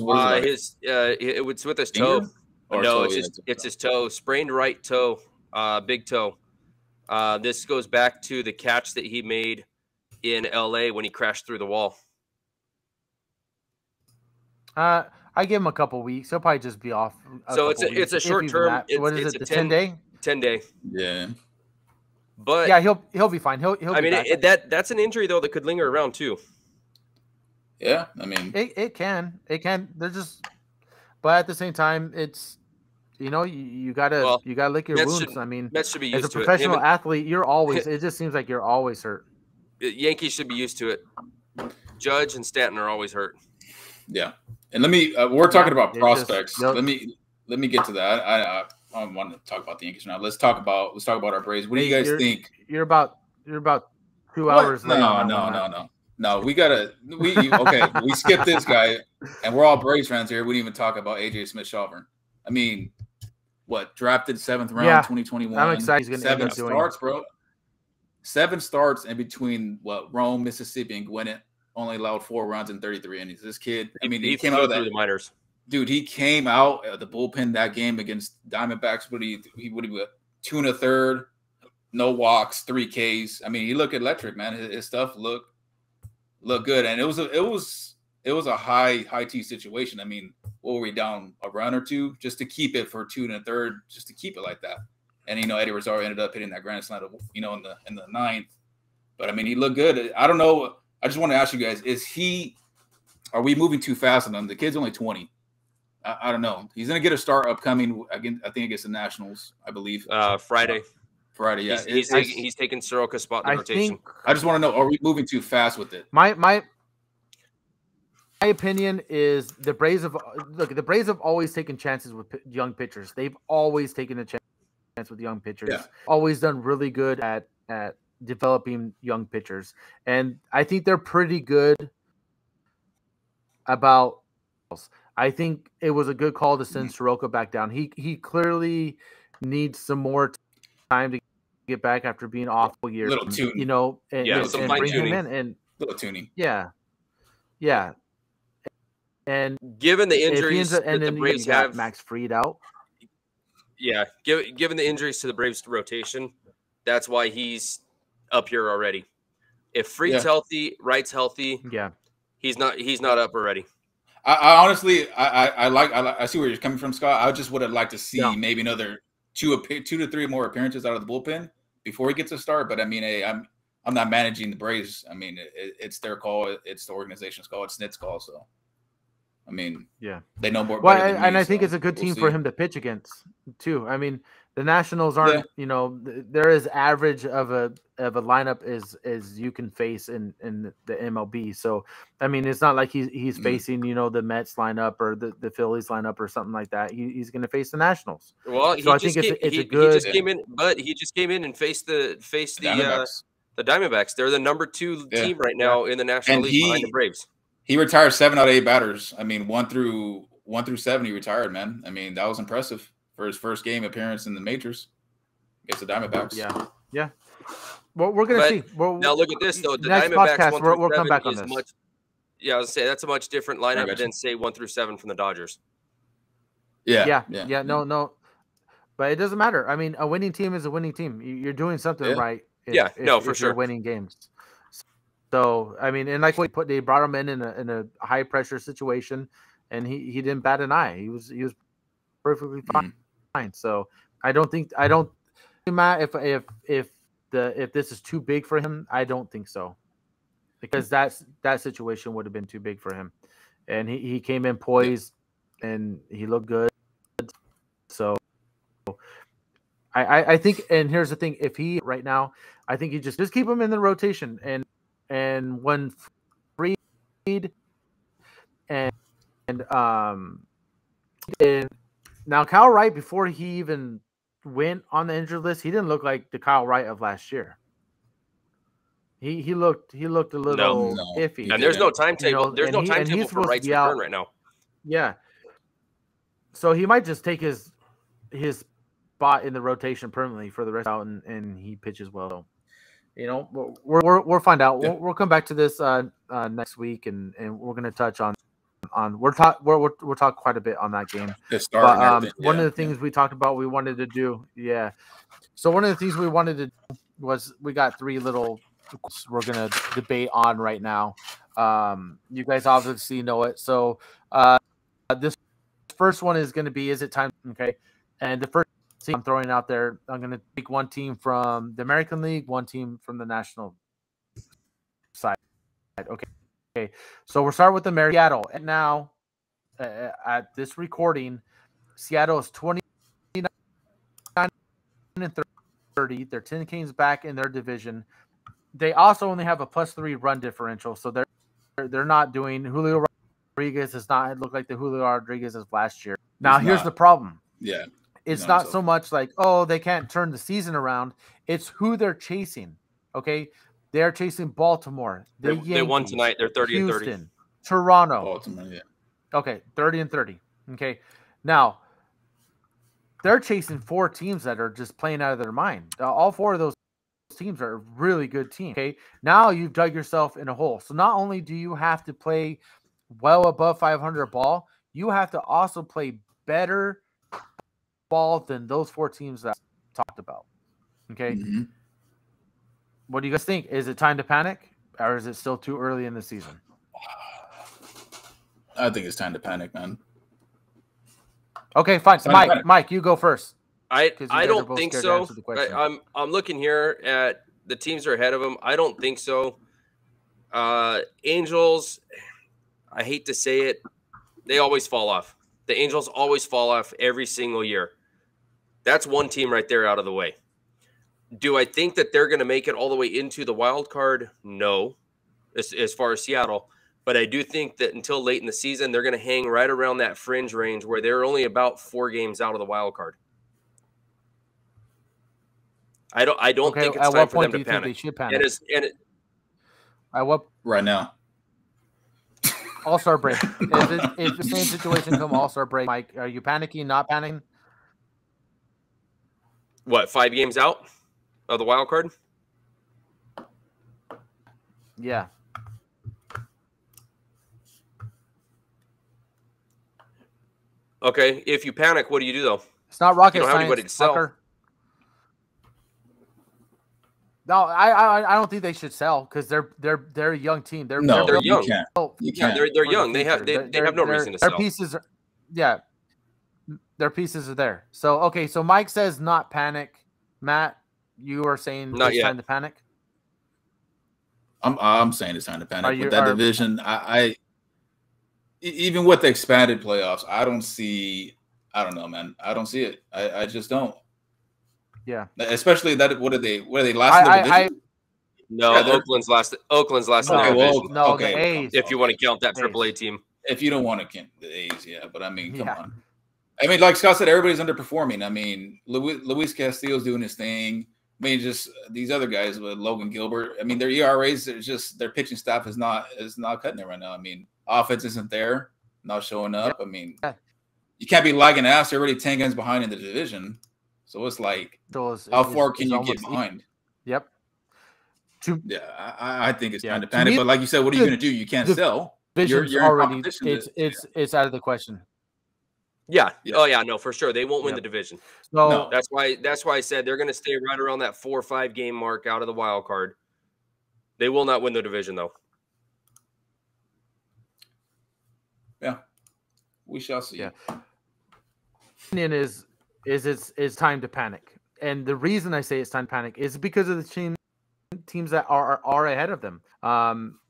it was with his toe. No, it's his toe. Sprained right toe, big toe. This goes back to the catch that he made in LA when he crashed through the wall. I give him a couple weeks. He'll probably just be off. So it's a short term. What is it? The 10-day? 10-day. Yeah. But yeah, he'll be fine. He'll. I mean, that's an injury though that could linger around too. Yeah, I mean, it can. They're just, but at the same time, it's, you gotta lick your wounds. I mean, Mets should be used as a professional athlete, you're always. It just seems like you're always hurt. Yankees should be used to it. Judge and Stanton are always hurt. Yeah, and let me. We're talking about prospects. Let me get to that. I want to talk about the Yankees now. Let's talk about our Braves. What do you guys think? You're about 2 hours. No, we we skipped this guy, and we're all Braves fans here. We didn't even talk about AJ Smith-Shawver. I mean, drafted 7th round, 2021. I'm excited. He's going to 7 starts, bro. 7 starts in between Rome, Mississippi, and Gwinnett. Only allowed 4 runs in 33 innings. This kid, I mean, he came out of through the minors. Dude, he came out of the bullpen that game against Diamondbacks. What he 2 1/3, no walks, 3 Ks. I mean, he looked electric, man. His stuff looked good, and it was a high T situation. I mean, what were we down a run or two just to keep it for 2 1/3, just to keep it like that? And Eddie Rosario ended up hitting that grand slam, in the 9th. But I mean, he looked good. I don't know. I just want to ask you guys: are we moving too fast on him? The kid's only 20. I don't know. He's gonna get a start upcoming again. I think against the Nationals, I believe. Friday. Friday, yeah. He's taking Soroka's spot in the rotation. I just want to know: are we moving too fast with it? My opinion is the Braves have always taken chances with young pitchers. They've always taken a chance with young pitchers. Yeah. Always done really good at developing young pitchers, and I think they're pretty good about. I think it was a good call to send Soroka back down. He clearly needs some more time to get back after being off all year. Little tuning, you know, and bring him in and little tuning. Yeah. And given the injuries that the Braves have, Max Fried out. Yeah, given the injuries to the Braves rotation, that's why he's up here already. If Fried's healthy, Wright's healthy, he's not up already. I honestly, I see where you're coming from, Scott. I just would have liked to see maybe another 2 to 3 more appearances out of the bullpen before he gets a start. But I mean, hey, I'm not managing the Braves. I mean, it's their call. It's the organization's call. It's Snit's call. So, I mean, they know more. Well, and I think it's a good team for him to pitch against too. I mean, the Nationals aren't, you know, they're as average of a lineup as you can face in the MLB. So, I mean, it's not like he's facing, you know, the Mets lineup or the Phillies lineup or something like that. He's going to face the Nationals. Well, so I think it's a good. He just came in, but he just came in and faced the Diamondbacks. They're the number 2 team right now in the National League behind the Braves. He retired 7 out of 8 batters. I mean, 1 through 7, he retired, man. I mean, that was impressive for his first game appearance in the majors against the Diamondbacks. Yeah. Well, we're gonna see. Now look at this though. The next Diamondbacks podcast, we'll come back on this. I was gonna say that's a much different lineup than say 1 through 7 from the Dodgers. Yeah. No, but it doesn't matter. I mean, a winning team is a winning team. You're doing something right. For sure. You're winning games. So I mean, and like they brought him in a high pressure situation, and he didn't bat an eye. He was perfectly fine. So I don't Matt, if this is too big for him, I don't think so, because that situation would have been too big for him, and he came in poised and he looked good. So I think, and here's the thing: if he right now, I think you just keep him in the rotation, and when Fried and now Kyle Wright, before he even went on the injured list, he didn't look like the Kyle Wright of last year. He looked a little iffy. And there's no timetable. There's no timetable for Wright's return right now. Yeah. So he might just take his spot in the rotation permanently for the rest out, and he pitches well. So, you know, we'll find out. We'll come back to this next week, and we're going to touch on we'll talk quite a bit on that game. One of the things we talked about we wanted to do, so one of the things we wanted to do was we got 3 little we're going to debate on right now. You guys obviously know it. So this first one is going to be, is it time? Okay. And the first team I'm throwing out there, I'm going to pick one team from the American League, one team from the national side. Okay. So we'll start with the Seattle. And now, at this recording, Seattle is 29 and 30. They're 10 games back in their division. They also only have a +3 run differential, so they're not doing. Julio Rodriguez does not look like the Julio Rodriguez of last year. Now, here's the problem. It's not so much like, oh, they can't turn the season around. It's who they're chasing. Okay, they're chasing Baltimore. They won tonight. They're 30 and 30. Houston, Toronto. Baltimore, Okay, 30 and 30. Okay, now they're chasing 4 teams that are just playing out of their mind. All 4 of those teams are really good teams. Okay, now you've dug yourself in a hole. So not only do you have to play well above 500 ball, you have to also play better ball than those 4 teams that I talked about. Okay. Mm-hmm. What do you guys think? Is it time to panic, or is it still too early in the season? I think it's time to panic, man. Okay, fine. Mike, you go first. I don't think so. I'm looking here at the teams that are ahead of them. I don't think so. Angels, I hate to say it, they always fall off. The Angels always fall off every single year. That's one team right there out of the way. Do I think that they're going to make it all the way into the wild card? No, as far as Seattle. But I do think that until late in the season, they're going to hang right around that fringe range where they're only about 4 games out of the wild card. I don't think it's time for them to panic. They should panic? At what right now? All-Star break. If the same situation come All-Star break, Mike, are you panicking? Not panicking? What, 5 games out of the wild card? Yeah. Okay, if you panic, what do you do though? It's not rocket you don't science. Have anybody to sell. Fucker. No, I don't think they should sell because they're a young team. They're young. You can't. Yeah, they're young. They have no reason to sell. Their pieces are, their pieces are there. So so Mike says not panic. Matt, you are saying not it's yet. Time to panic. I'm saying it's time to panic with that division. I even with the expanded playoffs, I don't know, man. I don't see it. I just don't. Yeah. Especially that. What are they last in the division? No, yeah, Oakland's last in the division. No, okay. The A's. If you want to count that AAA team. If you don't want to count the A's, yeah. But I mean, come on. I mean, like Scott said, everybody's underperforming. I mean, Luis Castillo's doing his thing. I mean, just these other guys with Logan Gilbert. I mean, their ERAs are just their pitching staff is not cutting it right now. I mean, offense isn't there, not showing up. I mean, you can't be lagging ass. They're already 10 games behind in the division. So it's like, how far can you get behind? Yep. I think it's time to panic. But like you said, what are you going to do? You can't sell. You're already. It's out of the question. Yeah. Oh yeah. No, for sure. They won't win the division. No. That's why I said they're going to stay right around that 4 or 5 game mark out of the wild card. They will not win the division though. Yeah. We shall see. Yeah. Opinion is it's time to panic. And the reason I say it's time to panic is because of the teams that are ahead of them.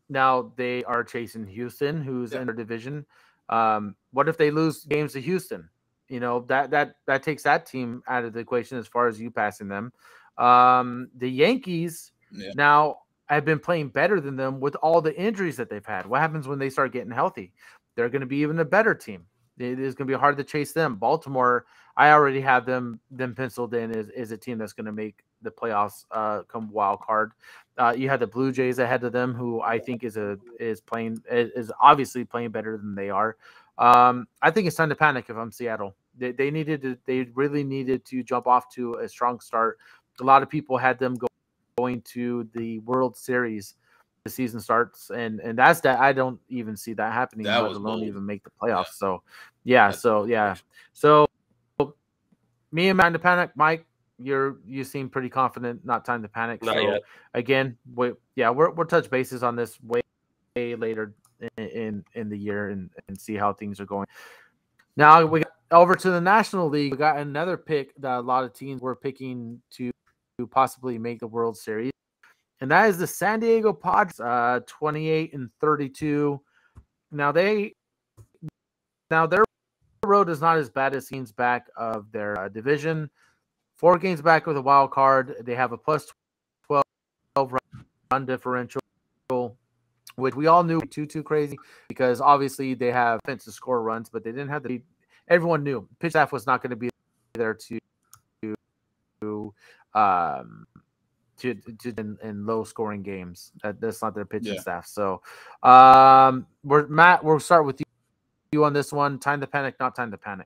Now they are chasing Houston, who's in their division. What if they lose games to Houston? You know, that takes that team out of the equation as far as you passing them. The Yankees now have been playing better than them with all the injuries that they've had. What happens when they start getting healthy? They're going to be even a better team. It is going to be hard to chase them. Baltimore, I already have them penciled in is a team that's going to make the playoffs come wild card. You have the Blue Jays ahead of them, who I think is obviously playing better than they are. I think it's time to panic if I'm Seattle. They really needed to jump off to a strong start. A lot of people had them going to the World Series. The season starts, and that's that. I don't even see that happening, let alone even make the playoffs. So me and Matt to panic. Mike, you seem pretty confident. Not time to panic. Not yet. Again, we'll touch bases on this way later in the year and see how things are going. Now we got over to the National League. We got another pick that a lot of teams were picking to possibly make the World Series. And that is the San Diego Padres, 28-32. Now their road is not as bad as seems back of their division. 4 games back with a wild card. They have a plus 12 run differential, which we all knew too crazy because obviously they have offense to score runs, but they didn't have the. Everyone knew pitch staff was not going to be there to in low scoring games. That's not their pitching staff. So we'll start with you on this one. Time to panic, not time to panic.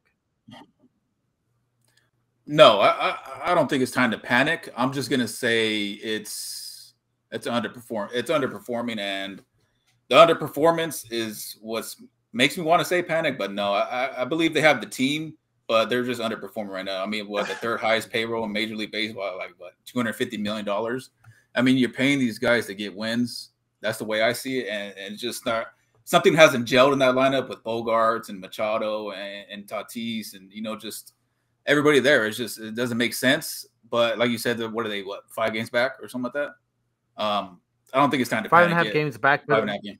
No, I don't think it's time to panic. I'm just gonna say it's underperforming, and the underperformance is what makes me want to say panic. But no, I believe they have the team, but they're just underperforming right now. I mean, the third highest payroll in Major League Baseball, like $250 million. I mean, you're paying these guys to get wins. That's the way I see it, and just not something hasn't gelled in that lineup with Bogarts and Machado and Tatis, and just everybody there. It's just it doesn't make sense. But like you said, what are they? 5 games back or something like that? I don't think it's time to 5.5 games back. 5.5 games.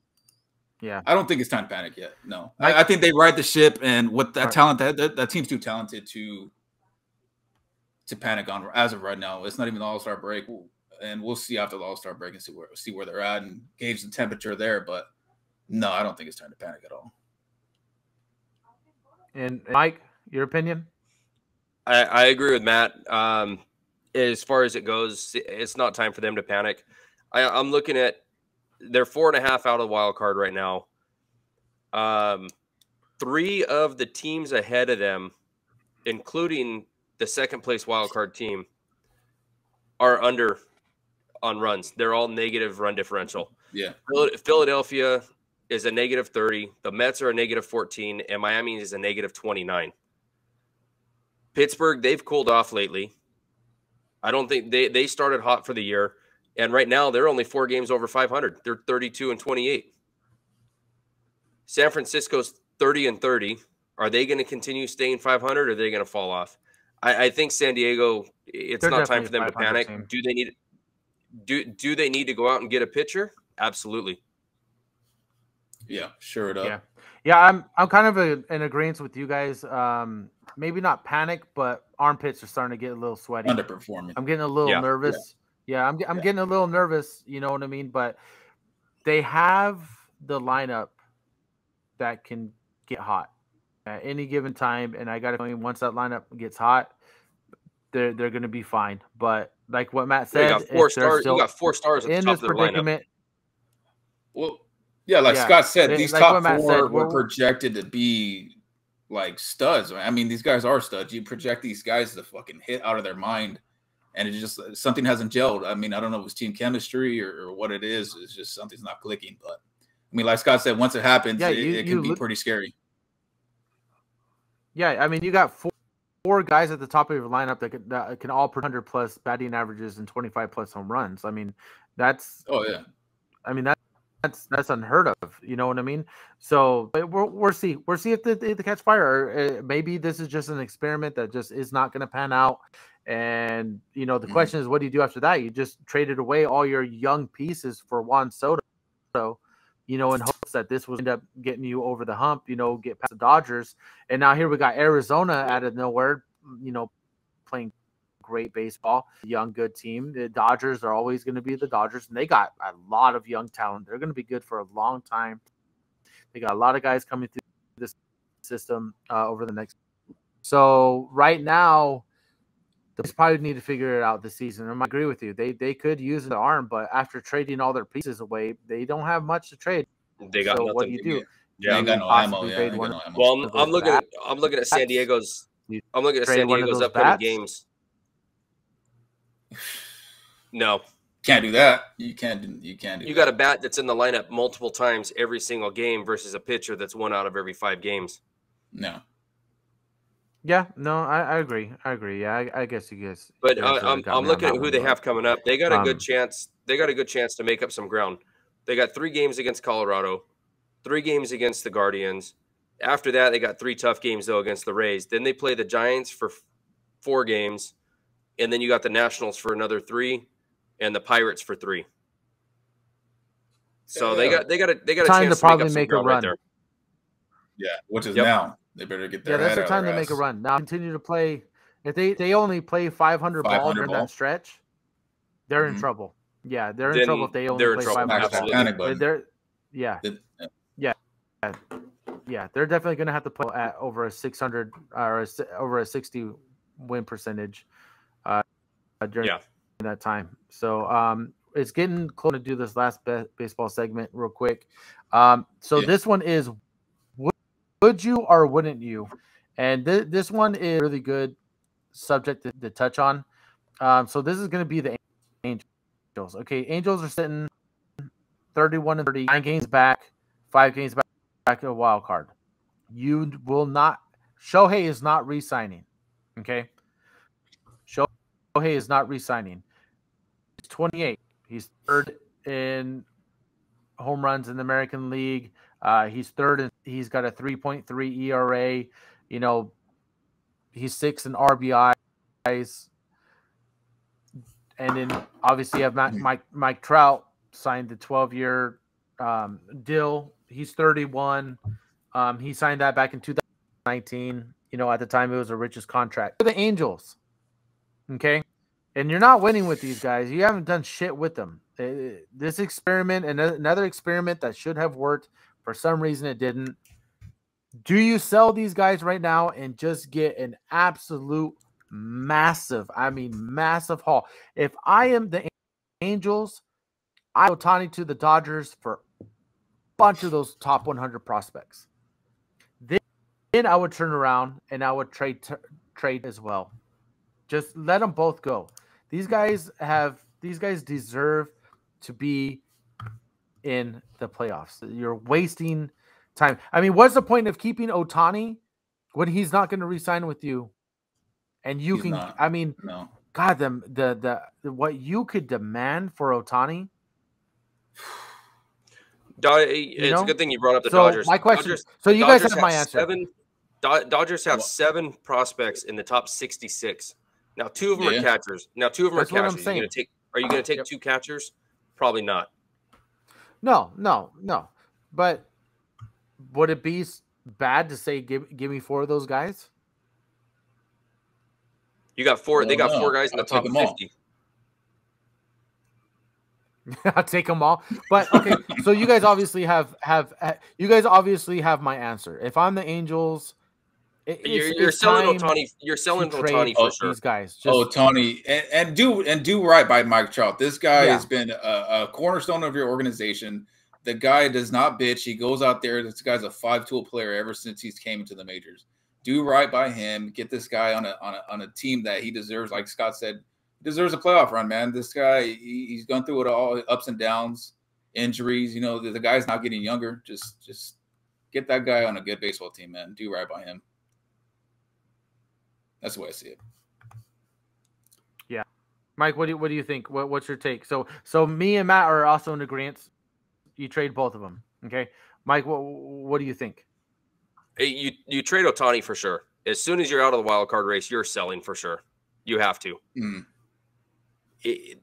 Yeah, I don't think it's time to panic yet. No, I think they ride the ship, and with that talent, that team's too talented to panic on as of right now. It's not even the All-Star break, and we'll see after the All-Star break and see where they're at and gauge the temperature there. But no, I don't think it's time to panic at all. And Mike, your opinion? I agree with Matt. as far as it goes, it's not time for them to panic. I'm looking at they're 4.5 out of the wild card right now. 3 of the teams ahead of them, including the second place wild card team, are under on runs. They're all negative run differential. Yeah. Philadelphia is a negative 30. The Mets are a negative 14, and Miami is a negative 29. Pittsburgh, they've cooled off lately. I don't think they started hot for the year, and right now they're only 4 games over 500. They're 32-28. San Francisco's 30-30. Are they going to continue staying 500, or are they going to fall off? I think San Diego. They're not time for them to panic. Team. Do they need to go out and get a pitcher? Absolutely. Yeah, sure enough. Yeah. I'm kind of in agreement with you guys. Maybe not panic, but armpits are starting to get a little sweaty. Underperforming. I'm getting a little nervous. Yeah, I'm getting a little nervous. You know what I mean? But they have the lineup that can get hot at any given time, and I got to tell you, once that lineup gets hot, they're going to be fine. But like what Matt said, you got 4 stars. You got 4 stars at the top of the predicament. Well, yeah, like Scott said, these top 4 were projected to be like studs. I mean, these guys are studs. You project these guys to fucking hit out of their mind, and it just something hasn't gelled. I mean, I don't know if it's team chemistry or what it is. It's just something's not clicking. But I mean, like Scott said, once it happens, it can be pretty scary. Yeah, I mean, you got 4 guys at the top of your lineup that can all put 100+ batting averages and 25+ home runs. I mean, that's that's unheard of. You know what I mean? So we'll see. We'll see if they catch fire. Or maybe this is just an experiment that just is not going to pan out. And the question is, what do you do after that? You just traded away all your young pieces for Juan Soto. So, in hopes that this will end up getting you over the hump, get past the Dodgers. And now here we got Arizona out of nowhere, playing great baseball, young, good team. The Dodgers are always going to be the Dodgers, and they got a lot of young talent. They're going to be good for a long time. They got a lot of guys coming through this system over the next. So right now, they probably need to figure it out this season. I agree with you. They could use the arm, but after trading all their pieces away, they don't have much to trade. They got nothing. What do you do? Yeah, got no ammo. Well, I'm looking at San Diego's. I'm looking at San Diego's upcoming games. No, can't do that. You can't do. You got a bat that's in the lineup multiple times every single game versus a pitcher that's 1 out of every 5 games. No. Yeah, no, I agree. Yeah, I guess you guys. But I'm looking at who they have coming up. They got a good chance. They got a good chance to make up some ground. They got 3 games against Colorado, 3 games against the Guardians. After that, they got 3 tough games though against the Rays. Then they play the Giants for 4 games, and then you got the Nationals for another 3, and the Pirates for 3. So they got a chance to probably make a run right there. Yeah, which is now. They better get their that's the time to make a run. Now continue to play. If they only play 500 ball during that stretch, they're in trouble. Yeah, they're in trouble if they only play 500 ball. They're definitely going to have to play at over a 600 or over a 60 win percentage during that time. So it's getting close to do this last baseball segment real quick. This one is. Would you or wouldn't you? And this one is really good subject to touch on. So this is going to be the Angels. Okay, Angels are sitting 31-30, 9 games back, 5 games back to a wild card. You will not. Shohei is not re-signing. Okay, Shohei is not re-signing. He's 28. He's 3rd in home runs in the American League. He's 3rd, and he's got a 3.3 ERA. He's 6th in RBIs. And then obviously you have Mike Trout signed the 12-year deal. He's 31. He signed that back in 2019. At the time it was the richest contract. For the Angels, okay? And you're not winning with these guys. You haven't done shit with them. This experiment, and another experiment that should have worked, for some reason it didn't. Do you sell these guys right now and just get an absolute massive. I mean, massive haul. If I am the Angels, I would Ohtani to the Dodgers for a bunch of those top 100 prospects. Then I would turn around and I would trade as well. Just let them both go. These guys deserve to be in the playoffs. You're wasting time. I mean, what's the point of keeping Ohtani when he's not going to re-sign with you? And you can, I mean, no. God, the what you could demand for Ohtani. It's a good thing you brought up the Dodgers. My question. Dodgers, so you guys have my answer. Dodgers have 7 prospects in the top 66. Now 2 of them are catchers. Are you going to take 2 catchers? Probably not. No. But would it be bad to say give me 4 of those guys? You got 4. They got 4 guys in the top 50. I'll take them all. But okay, so you guys obviously have my answer. If I'm the Angels, you're selling Ohtani. You're selling Ohtani for sure. These guys, Ohtani, and do right by Mike Trout. This guy has been a cornerstone of your organization. The guy does not bitch. He goes out there. This guy's a 5-tool player ever since he's came into the majors. Do right by him. Get this guy on a team that he deserves. Like Scott said, he deserves a playoff run, man. This guy, he's gone through it all, ups and downs, injuries. You know, the guy's not getting younger. Just get that guy on a good baseball team, man. Do right by him. That's the way I see it. Yeah, Mike, what do you think? What's your take? So me and Matt are also in agreement. You trade both of them, okay? Mike, what do you think? You trade Ohtani for sure. As soon as you're out of the wild card race, you're selling for sure. You have to. They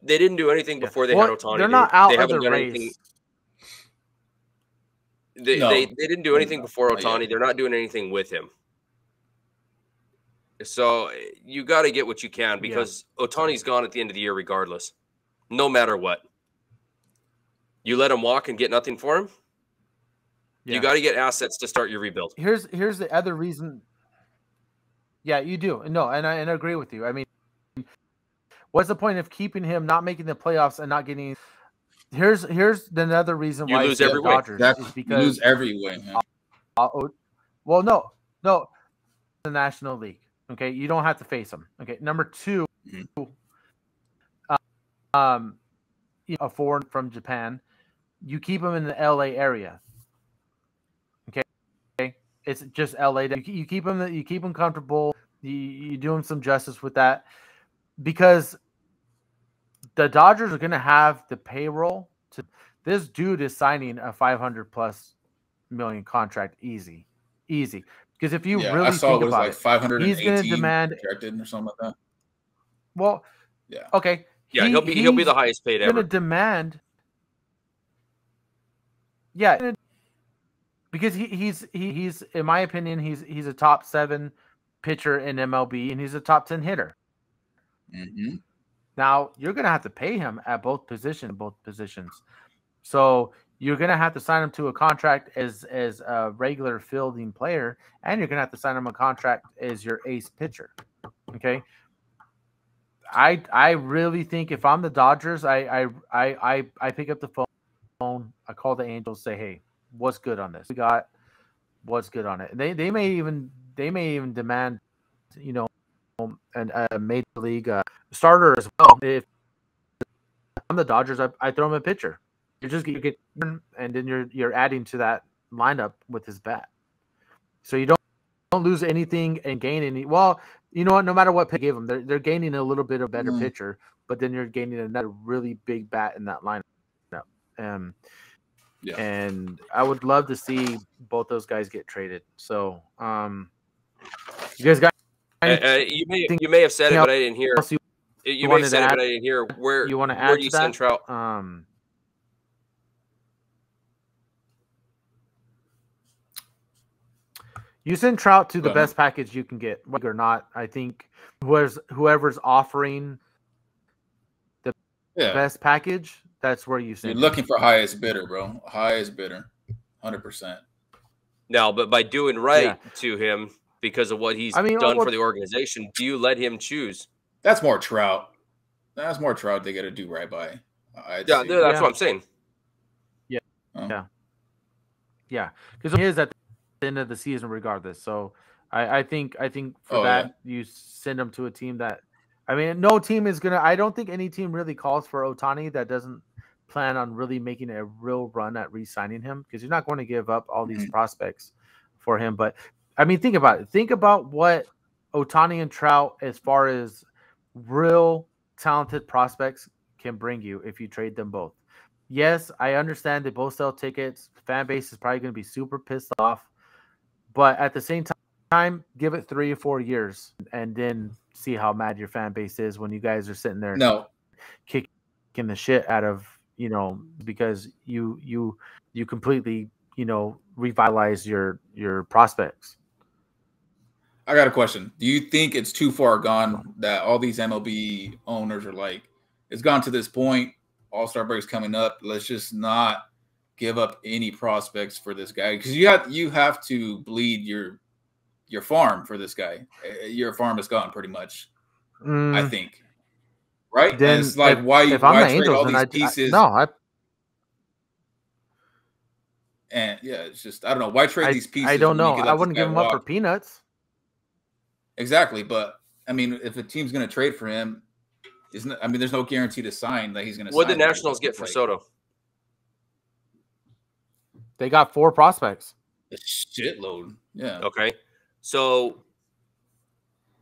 didn't do anything before they had Ohtani. They're not out of the race. They didn't do anything before Ohtani. They're not doing anything with him. So you got to get what you can because Ohtani's gone at the end of the year regardless, no matter what. You let him walk and get nothing for him? Yeah. You got to get assets to start your rebuild. Here's the other reason. Yeah, you do. No, and I agree with you. I mean, what's the point of keeping him, not making the playoffs, and not getting? Here's another reason why you lose every way. Is because you lose every way. Well, no, the National League. Okay, you don't have to face them. Okay, number 2, a foreign from Japan, you keep them in the LA area. Okay, it's just LA. You keep them comfortable. You do them some justice with that, because the Dodgers are going to have the payroll to. This dude is signing a $500+ million contract, easy. Because if you really think about it, he's going to demand or something like that. Well, okay. Yeah, he'll be the highest paid ever. Going to demand. Yeah, because he's in my opinion he's a top 7 pitcher in MLB and he's a top 10 hitter. Mm-hmm. Now you're going to have to pay him at both positions. So you're going to have to sign him to a contract as a regular fielding player, and you're going to have to sign him a contract as your ace pitcher. Okay. I really think if I'm the Dodgers, I pick up the phone, I call the Angels, say, hey, what's good on this? We got what's good on it. And they may even demand, a major league starter as well. If I'm the Dodgers, I throw him a pitcher. You get, and then you're adding to that lineup with his bat. So you don't lose anything and gain any. Well, you know what? No matter what pick you give them, they're gaining a little bit of better pitcher, but then you're gaining another really big bat in that lineup. And I would love to see both those guys get traded. So, you guys got? You may have said it, but I didn't hear. You may have said it, but I didn't hear. Where you want to add? Where do you send Trout? You send Trout to the best package you can get, whether or not. I think whoever's offering the best package, that's where you send. You're looking for highest bidder, bro. Highest bidder, 100%. No, but by doing right to him, because of what he's done for the organization. Do you let him choose? That's more Trout. That's more Trout they got to do right by. That's what I'm saying. Yeah. Yeah. Because he is at the end of the season regardless. So I think for that you send him to a team that, I mean, no team is gonna. I don't think any team really calls for Ohtani that doesn't plan on really making a real run at re-signing him, because you're not going to give up all these prospects for him. But I mean, think about it. Think about what Ohtani and Trout, as far as real talented prospects, can bring you if you trade them both. Yes, I understand they both sell tickets. The fan base is probably going to be super pissed off, but at the same time, give it 3 or 4 years and then see how mad your fan base is when you guys are sitting there kicking the shit out of, because you completely, revitalize your prospects. I got a question. Do you think it's too far gone that all these MLB owners are like, it's gone to this point, All-Star break's coming up, let's just not give up any prospects for this guy? Because you have to bleed your farm for this guy. Your farm is gone pretty much, I think. Right? Then and it's like, why trade Angels, all these pieces? And yeah, it's just, I don't know. Why trade these pieces? I don't know. I wouldn't give him up for peanuts. Exactly. But I mean, if a team's going to trade for him, there's no guarantee to sign that he's going to sign. What did the Nationals get for Soto? They got 4 prospects. A shitload. Yeah. Okay. So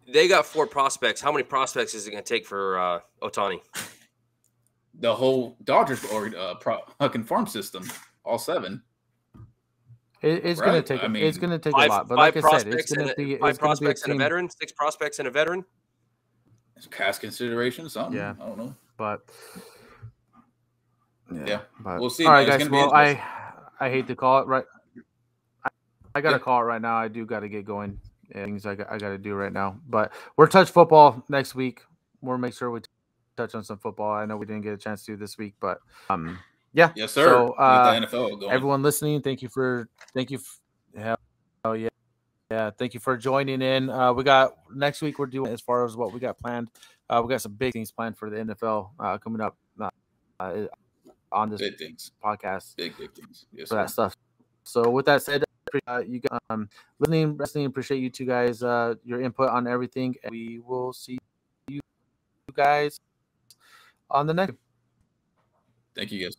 they got 4 prospects. How many prospects is it going to take for Ohtani? The whole Dodgers fucking farm system, all 7. It's going to take. It's going to take a lot. But like I said, it's going to be 5 prospects and a veteran, 6 prospects and a veteran. It's cash consideration, something. Yeah, I don't know. But yeah, but we'll see. All right, guys. Well, I hate to call it right. I got to call it right now. I do got to get going. Things I got to do right now. But we're touch football next week. We'll make sure we touch on some football. I know we didn't get a chance to do this week, but yeah. Yes, sir. So the NFL going. Everyone listening, thank you. Yeah, thank you for joining in. We got next week. We're doing as far as what we got planned. We got some big things planned for the NFL coming up on this podcast. Big things. Yes, for that stuff. So with that said, you guys listening, appreciate you two guys, your input on everything. And we will see you guys on the next. Thank you guys.